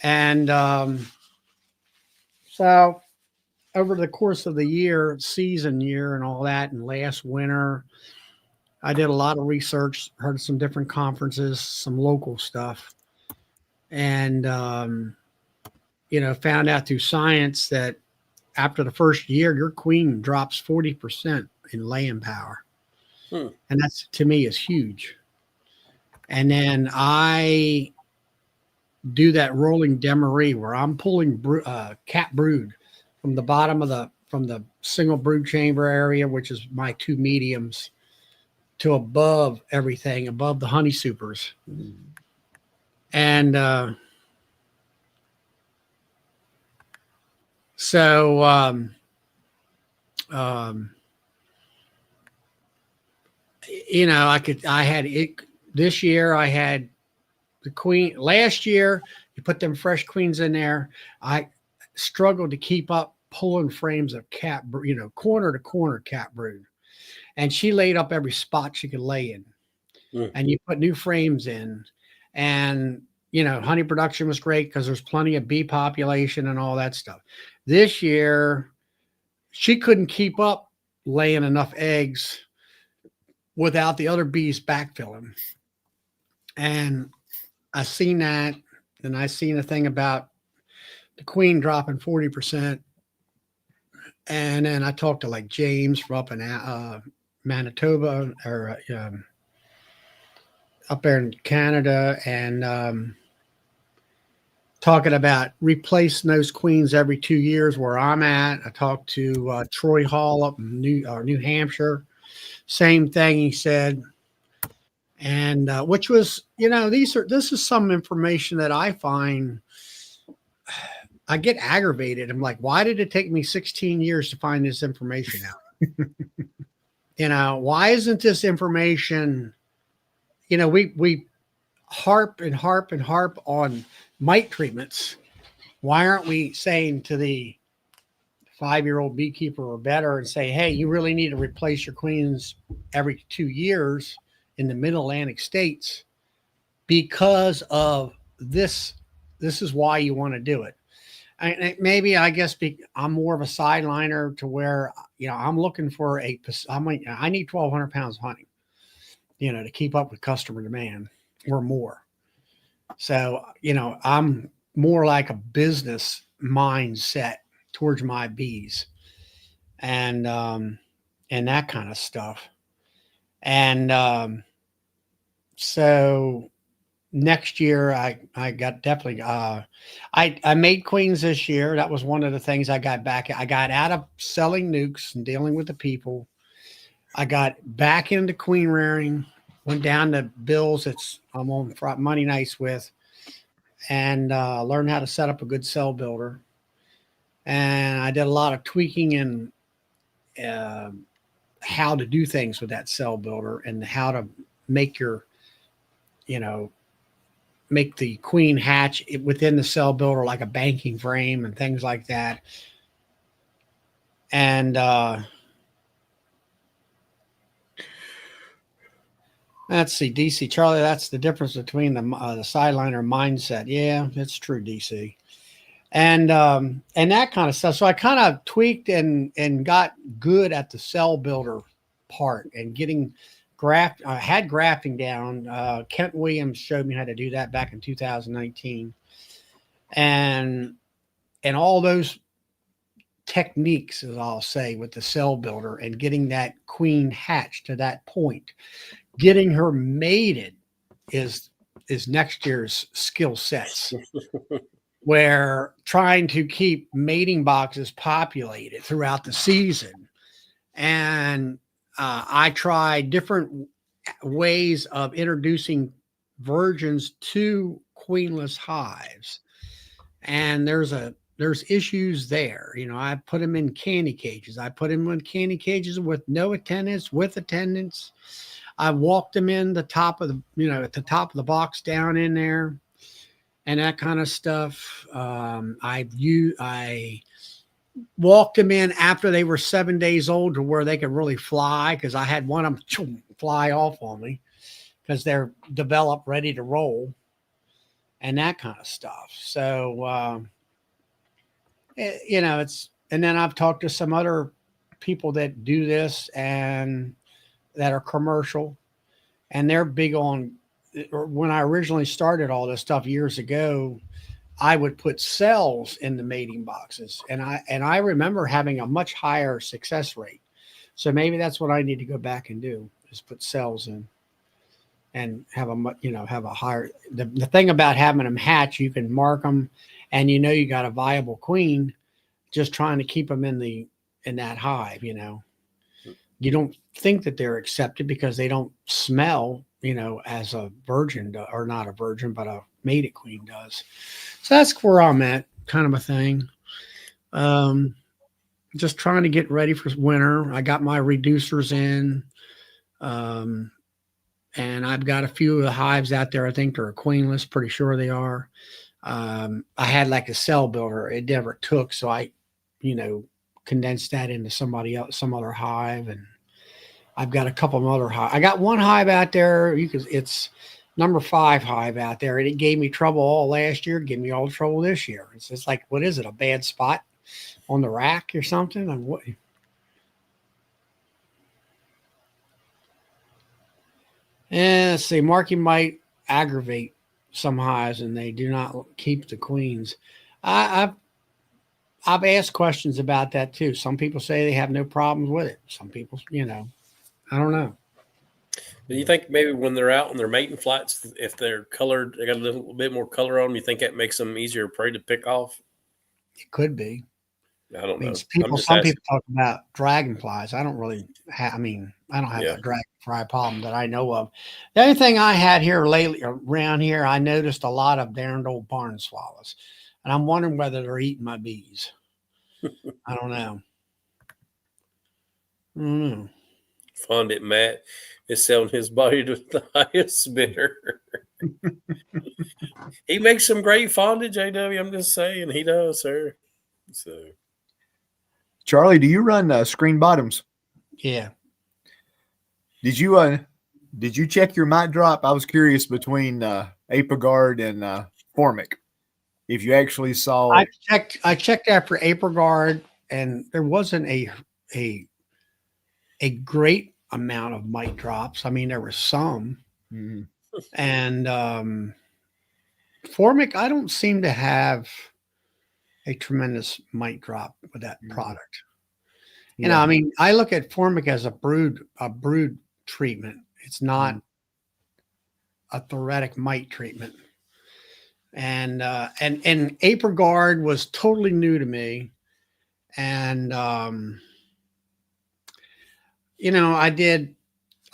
And so over the course of the season year and all that, and last winter, I did a lot of research, heard some different conferences, some local stuff, and, found out through science that after the first year, your queen drops 40% in laying power. And that's, to me, is huge. And then I do that rolling demery where I'm pulling cat brood from the bottom from the single brood chamber area, which is my 2 mediums, to above everything, above the honey supers. And so I had it this year. I had the queen last year. You put them fresh queens in there. I struggled to keep up pulling frames of corner to corner cat brood. And she laid up every spot she could lay in. Mm. And you put new frames in. And, honey production was great because there's plenty of bee population and all that stuff. This year, she couldn't keep up laying enough eggs without the other bees backfilling. And I seen that, and I seen a thing about the queen dropping 40%. And then I talked to like James from up in Manitoba or up there in Canada, and talking about replacing those queens every 2 years where I'm at. I talked to Troy Hall up in New Hampshire. Same thing he said. And which was, this is some information that I find I get aggravated. I'm like, why did it take me 16 years to find this information out? Why isn't this information, we harp and harp and harp on mite treatments. Why aren't we saying to the 5-year-old beekeeper or better and say, hey, you really need to replace your queens every 2 years in the mid-Atlantic states because of this. This is why you want to do it. Maybe I guess I'm more of a sideliner to where, I'm looking for I need 1,200 pounds of honey, to keep up with customer demand or more. So, I'm more like a business mindset towards my bees and that kind of stuff. And so next year I got definitely I made queens this year. That was one of the things I got back. I got out of selling nukes and dealing with the people. I got back into queen rearing, went down to Bill's I'm on Monday nights with, and learned how to set up a good cell builder. And I did a lot of tweaking and how to do things with that cell builder and how to make make the queen hatch within the cell builder like a banking frame and things like that. And let's see, DC Charlie, that's the difference between the sideliner mindset. Yeah, it's true, DC. And that kind of stuff. So I kind of tweaked and got good at the cell builder part and getting had grafting down. Kent Williams showed me how to do that back in 2019. And all those techniques, as I'll say, with the cell builder and getting that queen hatched to that point, getting her mated is next year's skill sets. Where trying to keep mating boxes populated throughout the season. And I tried different ways of introducing virgins to queenless hives. And there's issues there. I put them in candy cages. I put them in candy cages with no attendants, with attendants. I walked them in the top of at the top of the box down in there. And that kind of stuff. I walked them in after they were 7 days old to where they could really fly, because I had one of them fly off on me because they're developed, ready to roll, and that kind of stuff. So, it's, and then I've talked to some other people that do this and that are commercial, and they're big on. When I originally started all this stuff years ago, I would put cells in the mating boxes, and I remember having a much higher success rate. So maybe that's what I need to go back and do, is put cells in and have a higher. The thing about having them hatch, you can mark them, and you got a viable queen. Just trying to keep them in that hive, you don't think that they're accepted because they don't smell, as a virgin or not a virgin, but a mated queen does. So that's where I'm at, kind of a thing. Just trying to get ready for winter. I got my reducers in, and I've got a few of the hives out there. I think they're queenless. Pretty sure they are. I had like a cell builder. It never took. So I condense that into somebody else, some other hive. And I've got a couple of other hive. I got one hive out there. It's number 5 hive out there, and it gave me trouble all last year, gave me all the trouble this year. It's just like, what is it? A bad spot on the rack or something? And what? And let's see, marking might aggravate some hives, and they do not keep the queens. I've asked questions about that too. Some people say they have no problems with it. Some people, I don't know. Do you think maybe when they're out on their mating flights, if they're colored, they got a little bit more color on them, you think that makes them easier prey to pick off? It could be. I don't know. Some people talk about dragonflies. I don't really have, I don't have a dragonfly problem that I know of. The only thing I had here lately around here, I noticed a lot of darned old barn swallows. And I'm wondering whether they're eating my bees. I don't know. Fondant Matt is selling his body to the highest bidder. He makes some great fondant, JW. I'm just saying, he does, sir. So, Charlie, do you run screen bottoms? Yeah. Did you check your mite drop? I was curious between Apogard and Formic. If you actually saw, I checked after Apogard, and there wasn't a great amount of mite drops. I mean, there were some, and Formic, I don't seem to have a tremendous mite drop with that product. I mean, I look at Formic as a brood treatment. It's not a thoracic mite treatment. And Apogard was totally new to me. And I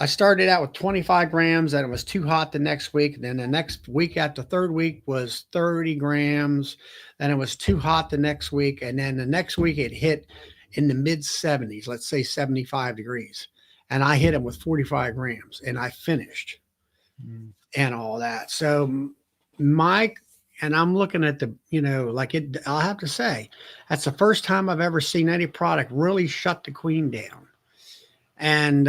started out with 25 grams, and it was too hot the next week. And then the next week, after the third week, was 30 grams. Then it was too hot the next week. And then the next week it hit in the mid 70s, let's say 75 degrees. And I hit it with 45 grams, and I finished and all that. So and I'm looking at I'll have to say, that's the first time I've ever seen any product really shut the queen down. And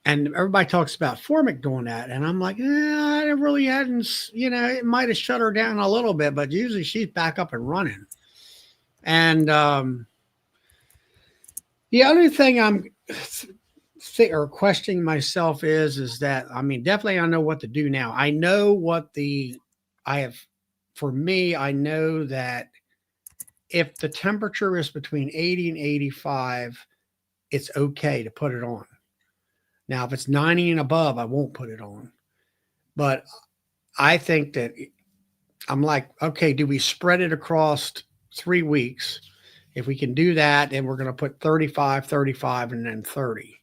everybody talks about Formic doing that. And I'm like, I really hadn't, it might have shut her down a little bit, but usually she's back up and running. And the other thing I'm questioning myself is that, I mean, definitely I know what to do now. I know I know that if the temperature is between 80 and 85, it's okay to put it on. Now, if it's 90 and above, I won't put it on. But I think that I'm like, okay, do we spread it across 3 weeks? If we can do that, then we're going to put 35, 35, and then 30.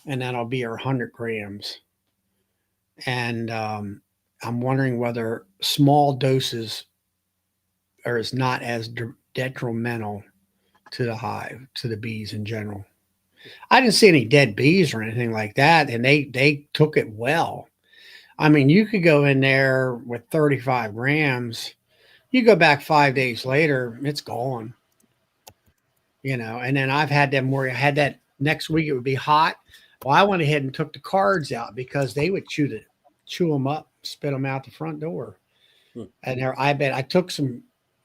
And that'll be our 100 grams. And I'm wondering whether small doses is not as detrimental to the hive, to the bees in general. I didn't see any dead bees or anything like that, and they took it well. I mean, you could go in there with 35 grams. You go back 5 days later, it's gone. And then I've had them where I had that next week it would be hot. Well, I went ahead and took the cards out because they would chew them up, spit them out the front door. And I took some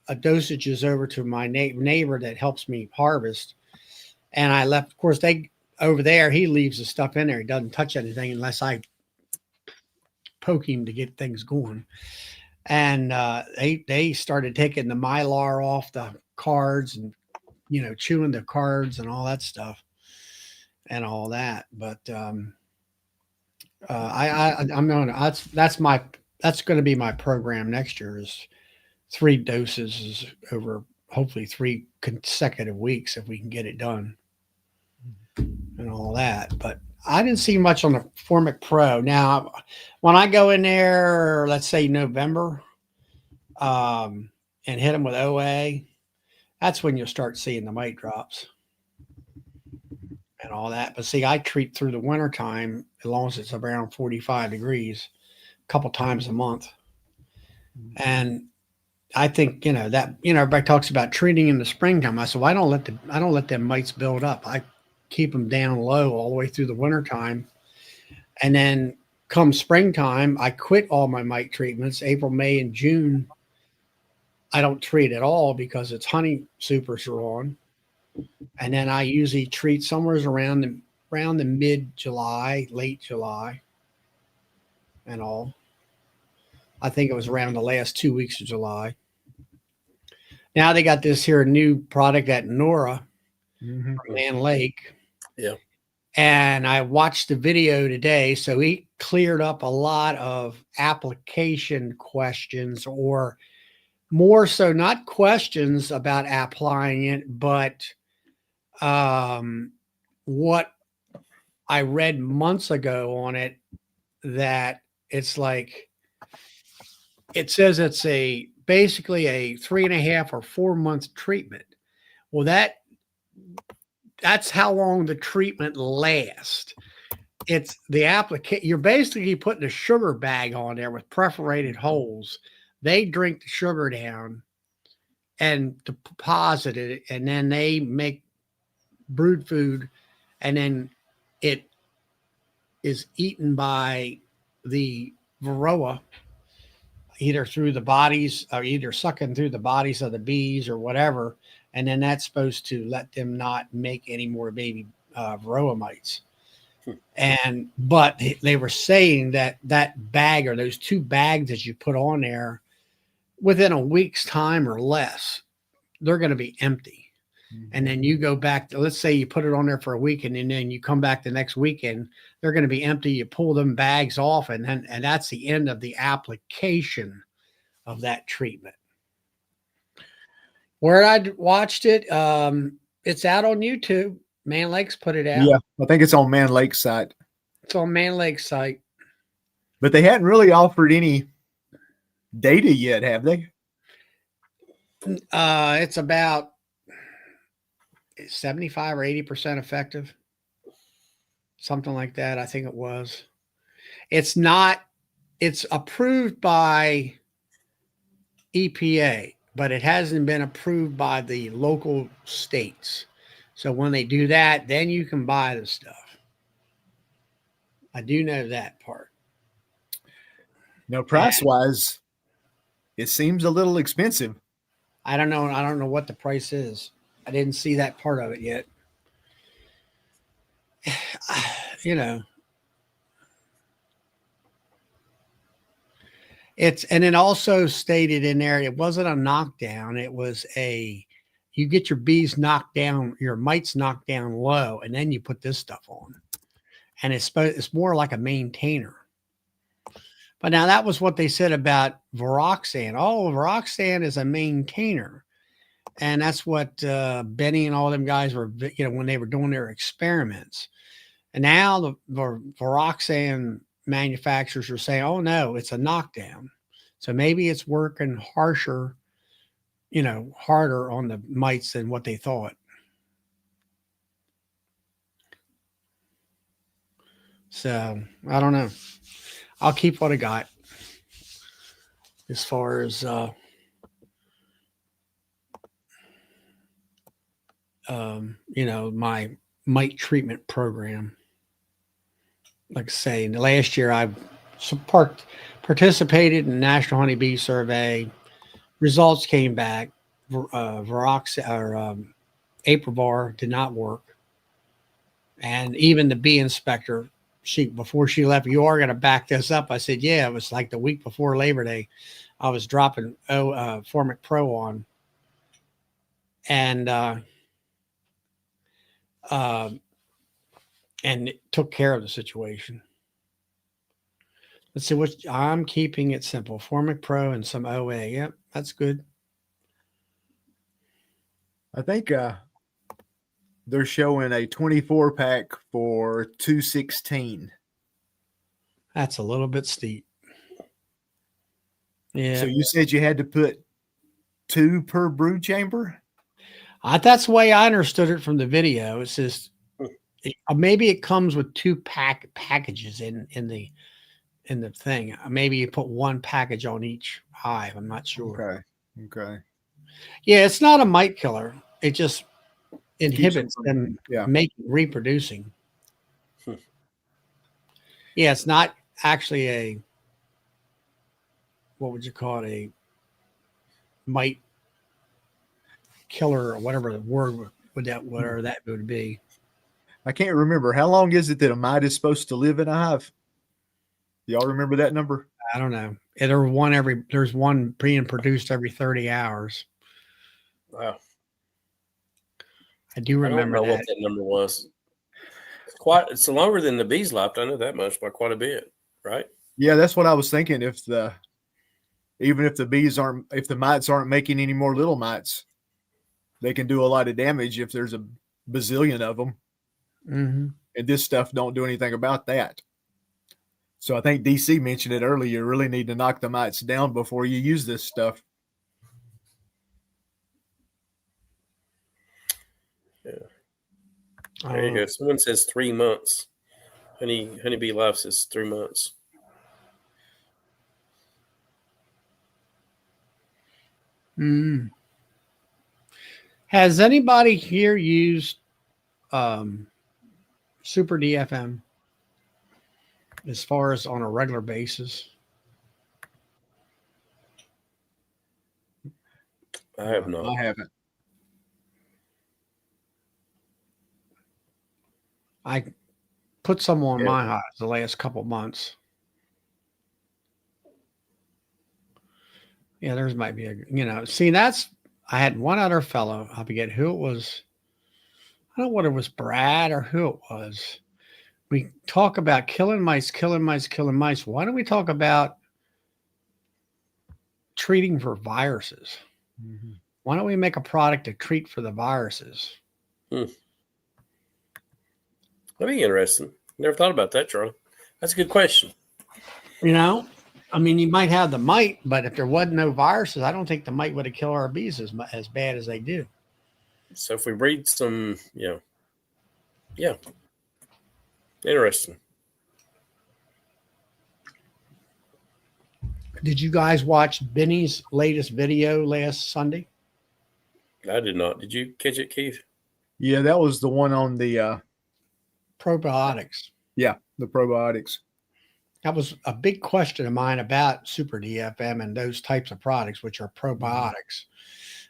dosages over to my neighbor that helps me harvest. And I left, of course, over there, he leaves the stuff in there. He doesn't touch anything unless I poke him to get things going. And they started taking the mylar off the cards and, chewing the cards and all that stuff and all that. But I'm going to, that's going to be my program next year is 3 doses over hopefully 3 consecutive weeks if we can get it done. And all that, but I didn't see much on the Formic Pro. Now, when I go in there, let's say November, and hit them with OA, that's when you'll start seeing the mite drops and all that. But see, I treat through the winter time as long as it's around 45 degrees, a couple times a month. And I think that everybody talks about treating in the springtime. I said, well, I don't let them mites build up. I keep them down low all the way through the wintertime, and then come springtime, I quit all my mite treatments. April, May, and June, I don't treat at all because it's honey supers are on, and then I usually treat somewhere around the mid July, late July, and all. I think it was around the last 2 weeks of July. Now they got this here new product at Nora Mhm. from Man Lake. Yeah. And I watched the video today. So he cleared up a lot of application questions, or more so, not questions about applying it, but what I read months ago on it, that it's like, it says it's basically a 3.5 or 4 month treatment. Well, that's how long the treatment lasts. It's the application. You're basically putting a sugar bag on there with perforated holes. They drink the sugar down and deposit it, and then they make brood food, and then it is eaten by the varroa, either through the bodies, or either sucking through the bodies of the bees or whatever. And then that's supposed to let them not make any more baby varroa mites. But they were saying that bag, or those 2 bags that you put on there, within a week's time or less, they're going to be empty. Mm-hmm. And then you go back to, let's say you put it on there for a week, and then you come back the next weekend, they're going to be empty. You pull them bags off, and that's the end of the application of that treatment. Where I watched it, it's out on YouTube. Man Lake's put it out. Yeah, I think it's on Man Lake's site. It's on Man Lake's site. But they hadn't really offered any data yet, have they? It's about 75 or 80% effective. Something like that, I think it was. It's approved by EPA, but it hasn't been approved by the local states. So when they do that, then you can buy the stuff. I do know that part. Now, price-wise, it seems a little expensive. I don't know. I don't know what the price is. I didn't see that part of it yet. And it also stated in there, it wasn't a knockdown. It was you get your bees knocked down, your mites knocked down low, and then you put this stuff on. And it's more like a maintainer. But now that was what they said about Viroxan. Oh, Viroxan is a maintainer. And that's what Benny and all them guys were, when they were doing their experiments. And now the Viroxan manufacturers are saying, oh, no, it's a knockdown. So maybe it's working harder on the mites than what they thought. So I don't know. I'll keep what I got as far as my mite treatment program. Like I say, last year I participated in the National Honeybee Survey. Results came back. Viroxan or Aprovar did not work, and even the bee inspector, before she left, you are going to back this up. I said, yeah, it was like the week before Labor Day. I was dropping Formic Pro on, and it took care of the situation. Let's see I'm keeping it simple. Formic Pro and some OA. Yep, that's good. I think they're showing a 24 pack for $216. That's a little bit steep. Yeah. So you said you had to put 2 per brood chamber? That's the way I understood it from the video. It says maybe it comes with 2 packages in the thing. Maybe you put 1 package on each hive. I'm not sure. Okay. Okay. Yeah, it's not a mite killer. It just inhibits from- them yeah. reproducing. Hmm. Yeah, it's not actually a, what would you call it, a mite killer or whatever the word whatever that would be. I can't remember. How long is it that a mite is supposed to live in a hive? Y'all remember that number? I don't know. There's one being produced every 30 hours. Wow. I do I don't remember know that. what that number was. It's longer than the bees left. I know that much by quite a bit, right? Yeah, that's what I was thinking. Even if the mites aren't making any more little mites, they can do a lot of damage if there's a bazillion of them. Mm-hmm. And this stuff don't do anything about that. So I think DC mentioned it earlier. You really need to knock the mites down before you use this stuff. Yeah. There you go. Someone says 3 months. Honeybee Life says 3 months. Mm. Has anybody here used Super DFM as far as on a regular basis? I have not. I haven't. I put some on Yeah. my hives the last couple months. Yeah, there's might be I had one other fellow. I forget who it was. I don't know whether it was Brad or who it was. We talk about killing mice. Why don't we talk about treating for viruses? Mm-hmm. Why don't we make a product to treat for the viruses? That'd be interesting. Never thought about that, Charlie. That's a good question. You know, I mean, you might have the mite, but if there wasn't no viruses, I don't think the mite would have killed our bees as bad as they do. So if we breed some, yeah, interesting. Did you guys watch Benny's latest video last Sunday? I did not. Did you catch it, Keith? Yeah, that was the one on the Probiotics. the probiotics. That was a big question of mine about Super DFM and those types of products, which are probiotics.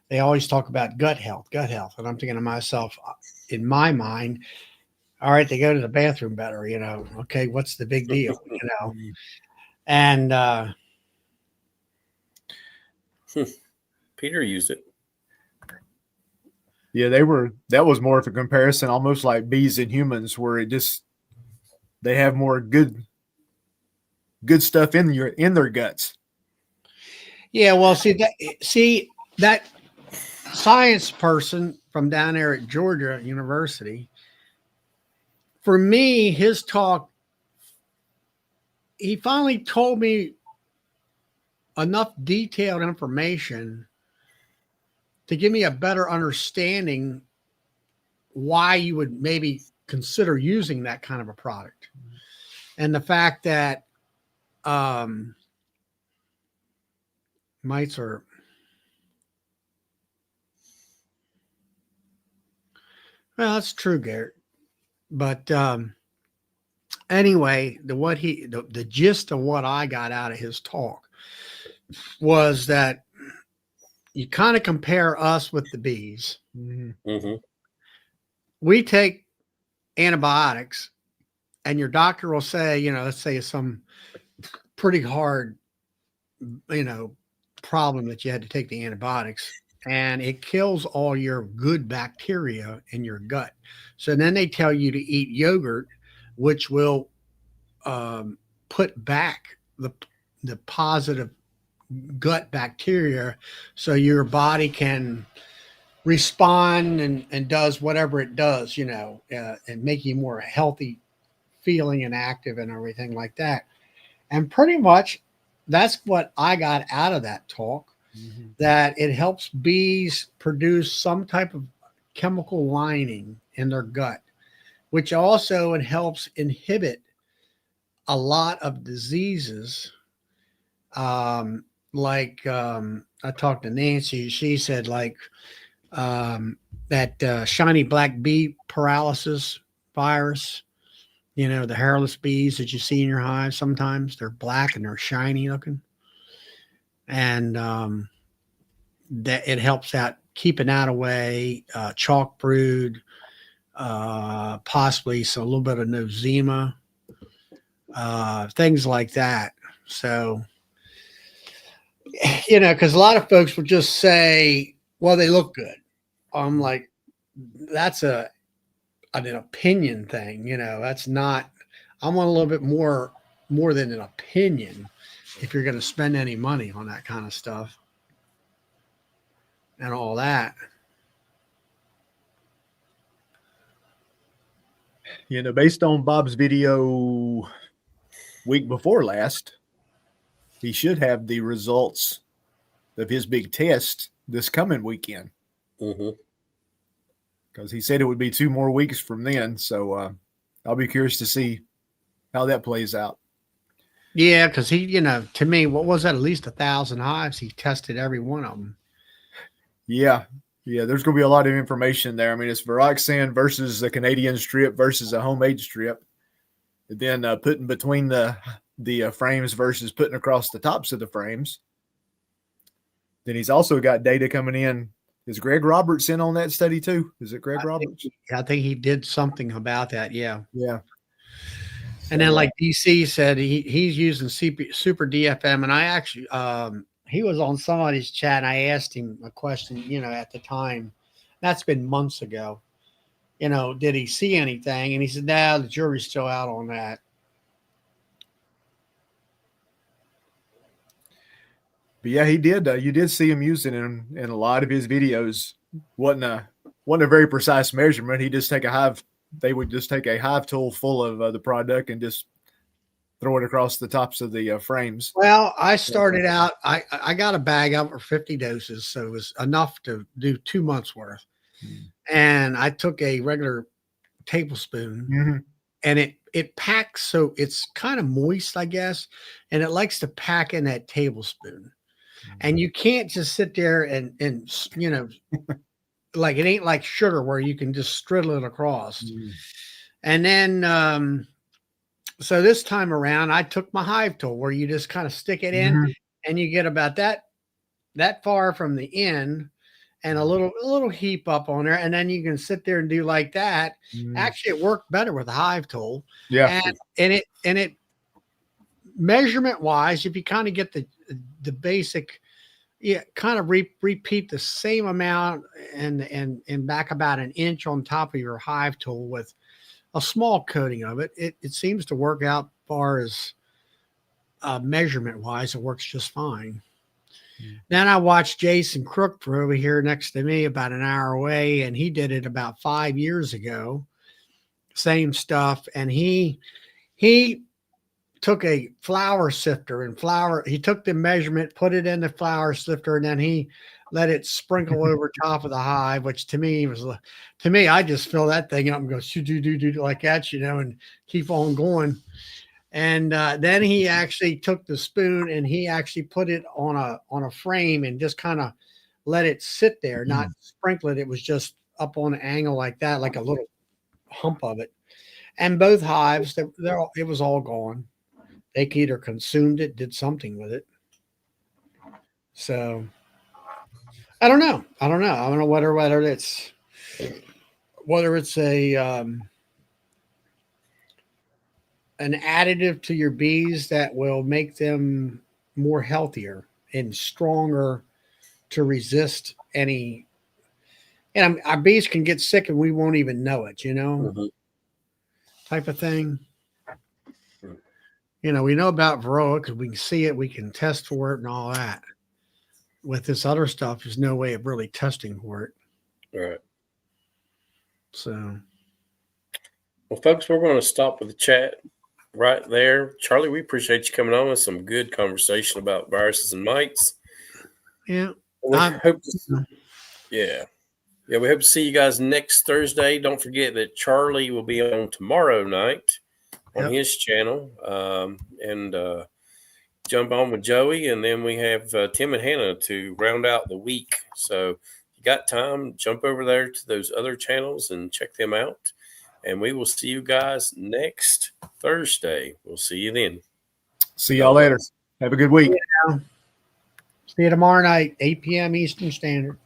They always talk about gut health. And I'm thinking to myself, in my mind, all right, they go to the bathroom better, okay, what's the big deal, And Peter used it. Yeah, that was more of a comparison, almost like bees and humans, where they have more good stuff in their guts. Yeah, well, see that science person from down there at Georgia University, for me, his talk, he finally told me enough detailed information to give me a better understanding why you would maybe consider using that kind of a product. And the fact that mites are, well, that's true, Garrett. But anyway, the gist of what I got out of his talk was that you kind of compare us with the bees. Mm-hmm. We take antibiotics, and your doctor will say, let's say it's some pretty hard, problem that you had to take the antibiotics, and it kills all your good bacteria in your gut. So then they tell you to eat yogurt, which will put back the positive gut bacteria, so your body can respond and does whatever it does, and make you more healthy feeling and active and everything like that. And pretty much that's what I got out of that talk, that it helps bees produce some type of chemical lining in their gut, which also it helps inhibit a lot of diseases, like I talked to Nancy. She said like that shiny black bee paralysis virus. You know, the hairless bees that you see in your hive. Sometimes they're black and they're shiny looking, and that it helps out keeping that away. Chalk brood, possibly so a little bit of nosema, things like that. So, you know, because a lot of folks will just say, well, they look good. I'm like, that's an opinion thing, you know, that's not, I want a little bit more than an opinion if you're going to spend any money on that kind of stuff and all that. You know, based on Bob's video week before last, he should have the results of his big test this coming weekend. Because he said it would be 2 more weeks from then. So I'll be curious to see how that plays out. Yeah, because he, you know, to me, what was that? At least 1,000 hives. He tested every one of them. Yeah. There's going to be a lot of information there. I mean, it's Viroxan versus a Canadian strip versus a homemade strip. And then putting between the frames versus putting across the tops of the frames. Then he's also got data coming in. Is Greg Roberts in on that study too? Is it Greg Roberts? I think he did something about that. Yeah. Yeah. And then, like DC said, he's using Super DFM, and I actually, he was on somebody's chat, and I asked him a question, you know, at the time. That's been months ago. You know, did he see anything? And he said, "No, the jury's still out on that." But yeah, he did. You did see him using it in a lot of his videos. wasn't a very precise measurement. He just take a hive. They would just take a hive tool full of the product and just throw it across the tops of the frames. Well, I started out. I got a bag of it for 50 doses, so it was enough to do 2 months worth. And I took a regular tablespoon, and it packs, so it's kind of moist, I guess, and it likes to pack in that tablespoon. And you can't just sit there and you know, like it ain't like sugar where you can just strudel it across. And then so this time around, I took my hive tool where you just kind of stick it in, and you get about that far from the end, and a little heap up on there, and then you can sit there and do like that. Actually, it worked better with the hive tool. Yeah, and it measurement wise, if you kind of get the basic, kind of repeat the same amount and back about an inch on top of your hive tool with a small coating of it, it seems to work out far as measurement wise. It works just fine. Then I watched Jason Crook for over here next to me, about an hour away, and he did it about 5 years ago. Same stuff, and he took a flour sifter and he took the measurement, put it in the flour sifter, and then he let it sprinkle over top of the hive, which to me, I just fill that thing up and go do like that, you know, and keep on going. And then he actually took the spoon and he actually put it on a frame and just kind of let it sit there, not sprinkle it. It was just up on an angle like that, like a little hump of it. And both hives, it was all gone. They either consumed it, did something with it. So I don't know. I don't know whether it's an additive to your bees that will make them more healthier and stronger to resist any. And our bees can get sick and we won't even know it, you know, type of thing. You know, we know about Varroa because we can see it, we can test for it and all that. With this other stuff, there's no way of really testing for it. Right. So, well, folks, we're going to stop with the chat right there. Charlie, we appreciate you coming on with some good conversation about viruses and mites. Yeah. We hope we hope to see you guys next Thursday. Don't forget that Charlie will be on tomorrow night on his channel. And jump on with Joey, and then we have Tim and Hannah to round out the week. So if you got time, jump over there to those other channels and check them out. And we will see you guys next Thursday. We'll see you then. See y'all later. Have a good week. See you tomorrow night, 8 p.m. Eastern Standard.